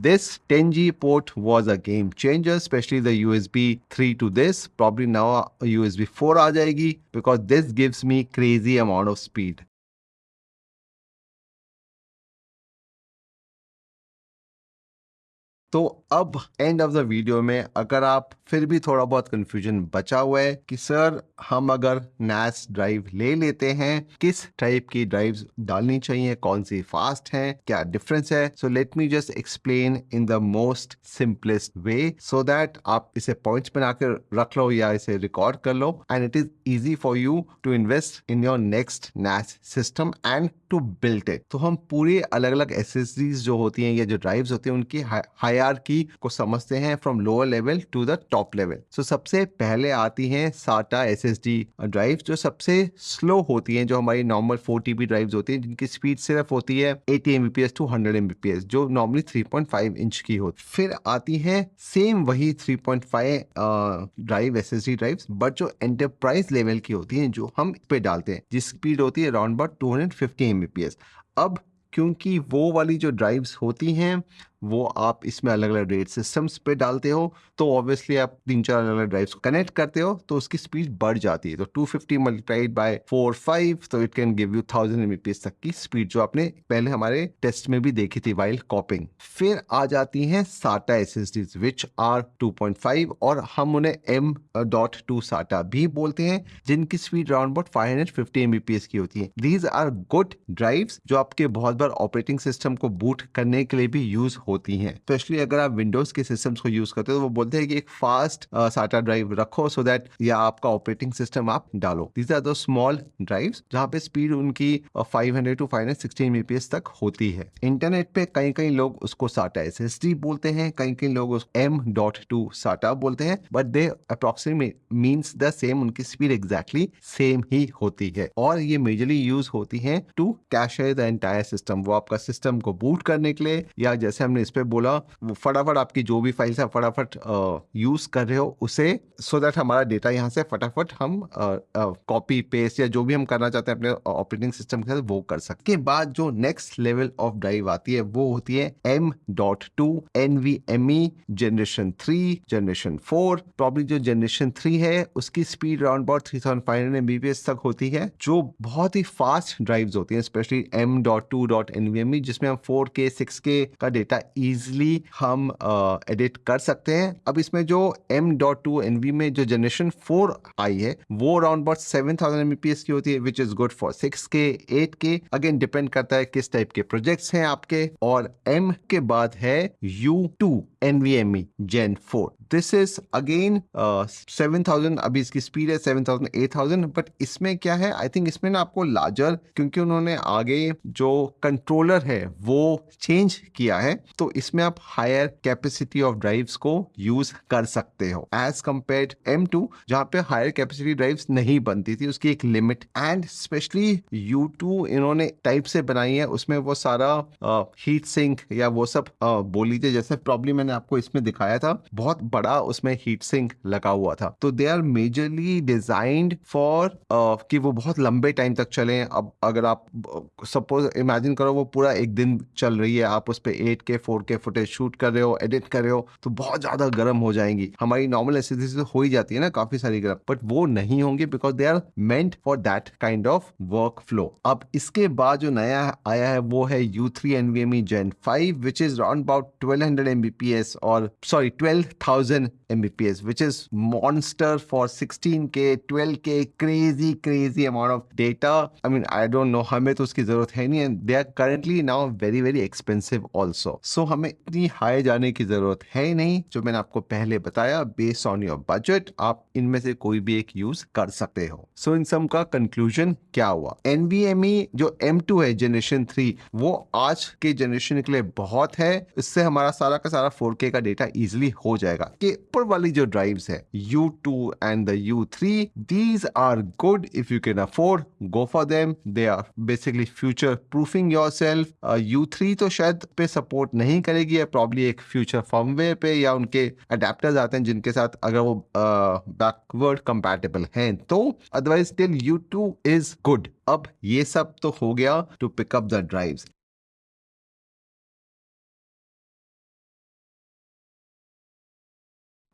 this 10G port was a game changer, especially the USB 3 to this. Probably now USB 4 आ जाएगी, because this gives me crazy amount of speed. तो अब एंड ऑफ द वीडियो में अगर आप फिर भी थोड़ा बहुत कंफ्यूजन बचा हुआ है कि सर हम अगर NAS ड्राइव ले लेते हैं, किस टाइप की ड्राइव्स डालनी चाहिए, कौन सी फास्ट है, क्या डिफरेंस है, so let me just explain in the most simplest way, so that आप इसे पॉइंट्स बना कर रख लो या इसे रिकॉर्ड कर लो, and it is easy for you to invest in your next NAS system and to build it. तो हम पूरे अलग अलग SSDs जो होती हैं या जो ड्राइव्स होती हैं उनकी हायरार्की को समझते हैं from lower level to the top level. So सबसे पहले आती हैं SATA SSD ड्राइव्स, जो सबसे स्लो होती हैं, जो हमारी नॉर्मल 4 TB ड्राइव्स होती हैं, जिनकी स्पीड सिर्फ होती है 80 Mbps टू 100 Mbps, जो नॉर्मली 3.5 इंच की होती. फिर आती है सेम वही 3.5 ड्राइव SSD ड्राइव्स, बट जो एंटरप्राइज लेवल की होती हैं, जो हम पे डालते हैं, जिस स्पीड होती है अराउंड अबाउट 250 Mbps. अब क्योंकि वो वाली जो ड्राइव्स होती हैं वो आप इसमें अलग अलग रेट सिस्टम्स पे डालते हो, तो ऑब्वियसली आप 3-4 अलग अलग ड्राइव्स कनेक्ट करते हो, तो उसकी स्पीड बढ़ जाती है. तो 250 मल्टीप्लाइड बाय 4-5, तो it can give you 1000 Mbps तक की स्पीड, जो आपने पहले हमारे टेस्ट में भी देखी थी वाइल कॉपिंग. फिर आ जाती हैं SATA SSDs विच आर 2.5, और हम उन्हें M.2 SATA भी बोलते हैं, जिनकी स्पीड अराउंड अबाउट 550 Mbps की होती है. दीज आर गुड ड्राइव्स जो आपके बहुत बार ऑपरेटिंग सिस्टम को बूट करने के लिए भी यूज हो होती हैं। स्पेशली अगर आप विंडोज के सिस्टम्स को यूज करते हो तो वो बोलते हैं कि एक फास्ट साटा ड्राइव रखो सो दैट या आपका ऑपरेटिंग सिस्टम आप डालो। दीज आर दो स्मॉल ड्राइव्स जहाँ पे स्पीड उनकी 500 टू 516 mbps तक होती है। इंटरनेट पे कई कई लोग उसको साटा SSD बोलते हैं, कई कई लोग उसको M.2 साटा बोलते हैं, but they approximate means the same, उनकी स्पीड एग्जैक्टली सेम ही होती है और ये मेजरली यूज होती है to cache the entire system. वो आपका सिस्टम को बूट करने के लिए या जैसे हमने इस पे बोला वो फटाफट आपकी जो भी फाइल्स है फटाफट यूज कर रहे हो उसे, सो दैट हमारा डेटा यहाँ से फटाफट हम कॉपी पेस्ट या जो भी हम करना चाहते हैं अपने ऑपरेटिंग सिस्टम के साथ वो कर सकते। के बाद जो नेक्स्ट लेवल ऑफ ड्राइव आती है वो होती है M.2 NVMe generation 3 generation 4। Probably जो जनरेशन 3 है उसकी स्पीड अराउंड अबाउट 3500 mbps तक होती है, जो बहुत ही फास्ट ड्राइव्स होती हैं, स्पेशली M.2.NVMe जिसमें हम 4K 6K का डेटा इजिली हम एडिट कर सकते हैं। अब इसमें जो M.2 NV में जो जनरेशन 4 आई है वो अराउंड अबाउट 7000 mbps की होती है, which is good for 6K 8K। Again depend करता है किस टाइप के प्रोजेक्ट्स हैं आपके। और M के बाद है U2 NVMe Gen 4। This is again 7000, अभी इसकी स्पीड है 7000 8000, बट इसमें क्या है, आई थिंक इसमें ना आपको लार्जर, क्योंकि उन्होंने आगे जो कंट्रोलर है वो चेंज किया है, तो इसमें आप हायर कैपेसिटी ऑफ ड्राइव्स को यूज कर सकते हो एज कंपेयर्ड M.2 जहां पे हायर कैपेसिटी ड्राइव्स नहीं बनती थी, उसकी एक लिमिट। एंड स्पेशली U2 इन्होंने टाइप से बनाई है, उसमें वो सारा हीट सिंक या वो सब बोल लीजिए, जैसे प्रॉब्लम मैंने आपको इसमें दिखाया था, बहुत बड़ा उसमें हीट सिंक लगा हुआ था। तो they are majorly designed for कि वो बहुत लंबे टाइम तक चलें। अब अगर आप सपोज इमेजिन करो वो पूरा एक दिन चल रही है, आप उस पर 8K 4K फुटेज शूट कर रहे हो, एडिट कर रहे हो, तो बहुत ज्यादा गर्म हो जाएंगी। हमारी नॉर्मल एसएसडी से हो ही जाती है ना काफी सारी गर्म, बट वो नहीं होंगे because they are meant for that kind of workflow. अब इसके बाद जो नया आया है वो है U3 NVMe Gen 5 which is around about 1200 mbps और sorry 12000 mbps which is monster for 16K 12K crazy amount of data. I mean I don't know, हमें तो उसकी जरूरत है नहीं, and they are currently now very expensive also. So हमें इतनी हाई जाने की जरूरत है नहीं। जो मैंने आपको पहले बताया based on your budget आप इनमें से कोई भी एक यूज कर सकते हो। So इन सब का कंक्लूजन क्या हुआ, NVMe जो M.2 है जनरेशन 3 वो आज के जनरेशन के लिए बहुत है, इससे हमारा सारा का सारा 4K का डेटा इजिली हो जाएगा। कि ऊपर वाली जो ड्राइव्स है U2 and the U3 these are good if you can afford, go for them, they are basically future proofing yourself. U3 तो शायद पे सपोर्ट नहीं करेगी, प्रॉब्ली एक फ्यूचर फर्मवेयर पे या उनके अडेप्टर्स आते हैं जिनके साथ अगर वो बैकवर्ड कंपैटिबल हैं तो, otherwise still U2 is good. अब ये सब तो हो गया to pick up the drives.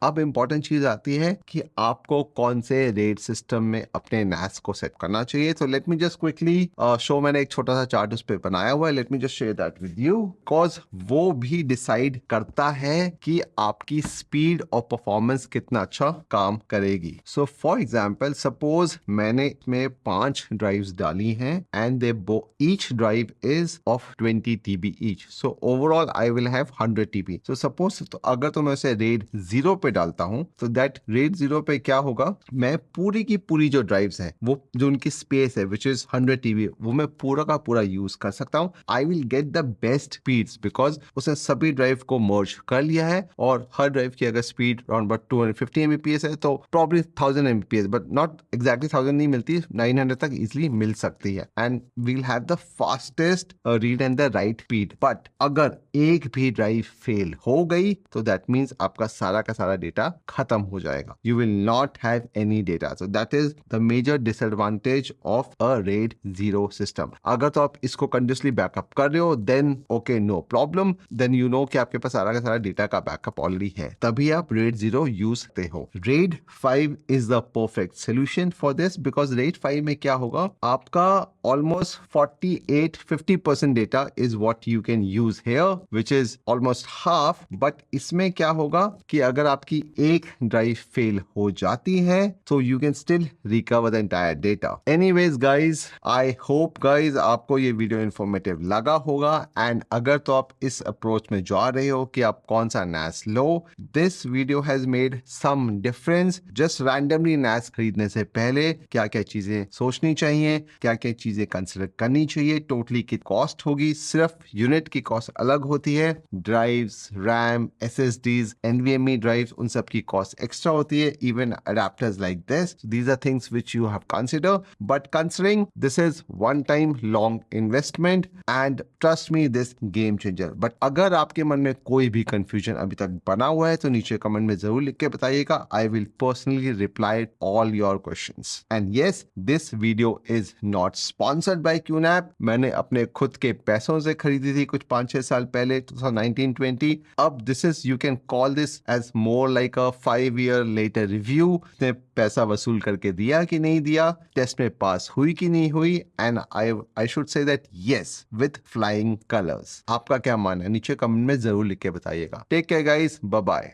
अब इंपॉर्टेंट चीज आती है कि आपको कौन से रेट सिस्टम में अपने NAS को सेट करना चाहिए। तो late me just quickly show, मैंने एक छोटा सा चार्ट उस पर बनाया हुआ है, late me just share that with you, because वो भी डिसाइड करता है कि आपकी स्पीड और परफॉर्मेंस कितना अच्छा काम करेगी। सो फॉर एग्जाम्पल सपोज मैंने इसमें 5 ड्राइव्स डाली हैं and they each drive is of 20 TB each, so overall I will have 100 TB। So suppose तो अगर तो मैं उसे रेड 0 पे डालता हूं तो दैट रेड 0 पे क्या होगा, मैं पूरी की पूरी जो ड्राइव्स हैं वो जो उनकी स्पेस है विच इज 100 TB वो मैं पूरा का पूरा यूज कर सकता हूं। I will get the best speeds because उसने सभी ड्राइव को मर्ज कर लिया है और हर ड्राइव की अगर स्पीड अराउंड अबाउट 250 mbps है तो probably 1000 mbps, but not exactly 1000 नहीं मिलती, 900 तक इजिली मिल सकती है and we'll have the fastest read and the write speed. But अगर एक भी ड्राइव फेल हो गई तो दैट मीन्स आपका सारा का सारा डेटा खत्म हो जाएगा, you will not have any data. So that is the major disadvantage of a RAID 0 system. अगर तो आप इसको कंटिन्यूसली बैकअप कर रहे हो then okay no problem, then you know कि आपके पास सारा का सारा डेटा का बैकअप ऑलरेडी है, तभी आप रेड 0 यूज करते हो। Red 5 is the perfect solution for this because red 5 में क्या होगा, आपका almost 48-50% data is what you can use here which is almost half. But इसमें क्या होगा कि अगर आपकी आपकी एक ड्राइव फेल हो जाती है तो you can still recover the entire data. Anyways guys, I hope guys आपको ये वीडियो इंफॉर्मेटिव लगा होगा, एंड अगर तो आप इस अप्रोच में जा रहे हो कि आप कौन सा NAS लो, this video has made some difference. Just randomly NAS खरीदने से पहले क्या क्या चीजें सोचनी चाहिए, क्या क्या चीजें कंसिडर करनी चाहिए, टोटली की कॉस्ट होगी, सिर्फ यूनिट की कॉस्ट अलग होती है, drives, RAM, SSDs, NVMe drives, उन सब की कॉस्ट एक्स्ट्रा होती है, even adapters like this. These are things which you have consider, but considering this is one time long investment and trust me this game changer. But अगर आपके मन में कोई भी कंफ्यूजन अभी तक बना हुआ है तो नीचे कमेंट में जरूर लिख के बताइएगा। I will personally reply all your questions. And yes, this video is not sponsored by QNAP। मैंने अपने खुद के पैसों से खरीदी थी कुछ 5-6 साल पहले, 2019-20। अब this is, you can call this as more like a 5 year later review. ने पैसा वसूल करके दिया कि नहीं दिया, टेस्ट में पास हुई कि नहीं हुई, and I should say that yes with flying colours. आपका क्या मानना है नीचे कमेंट में जरूर लिख के बताइएगा। Take care guys, bye bye.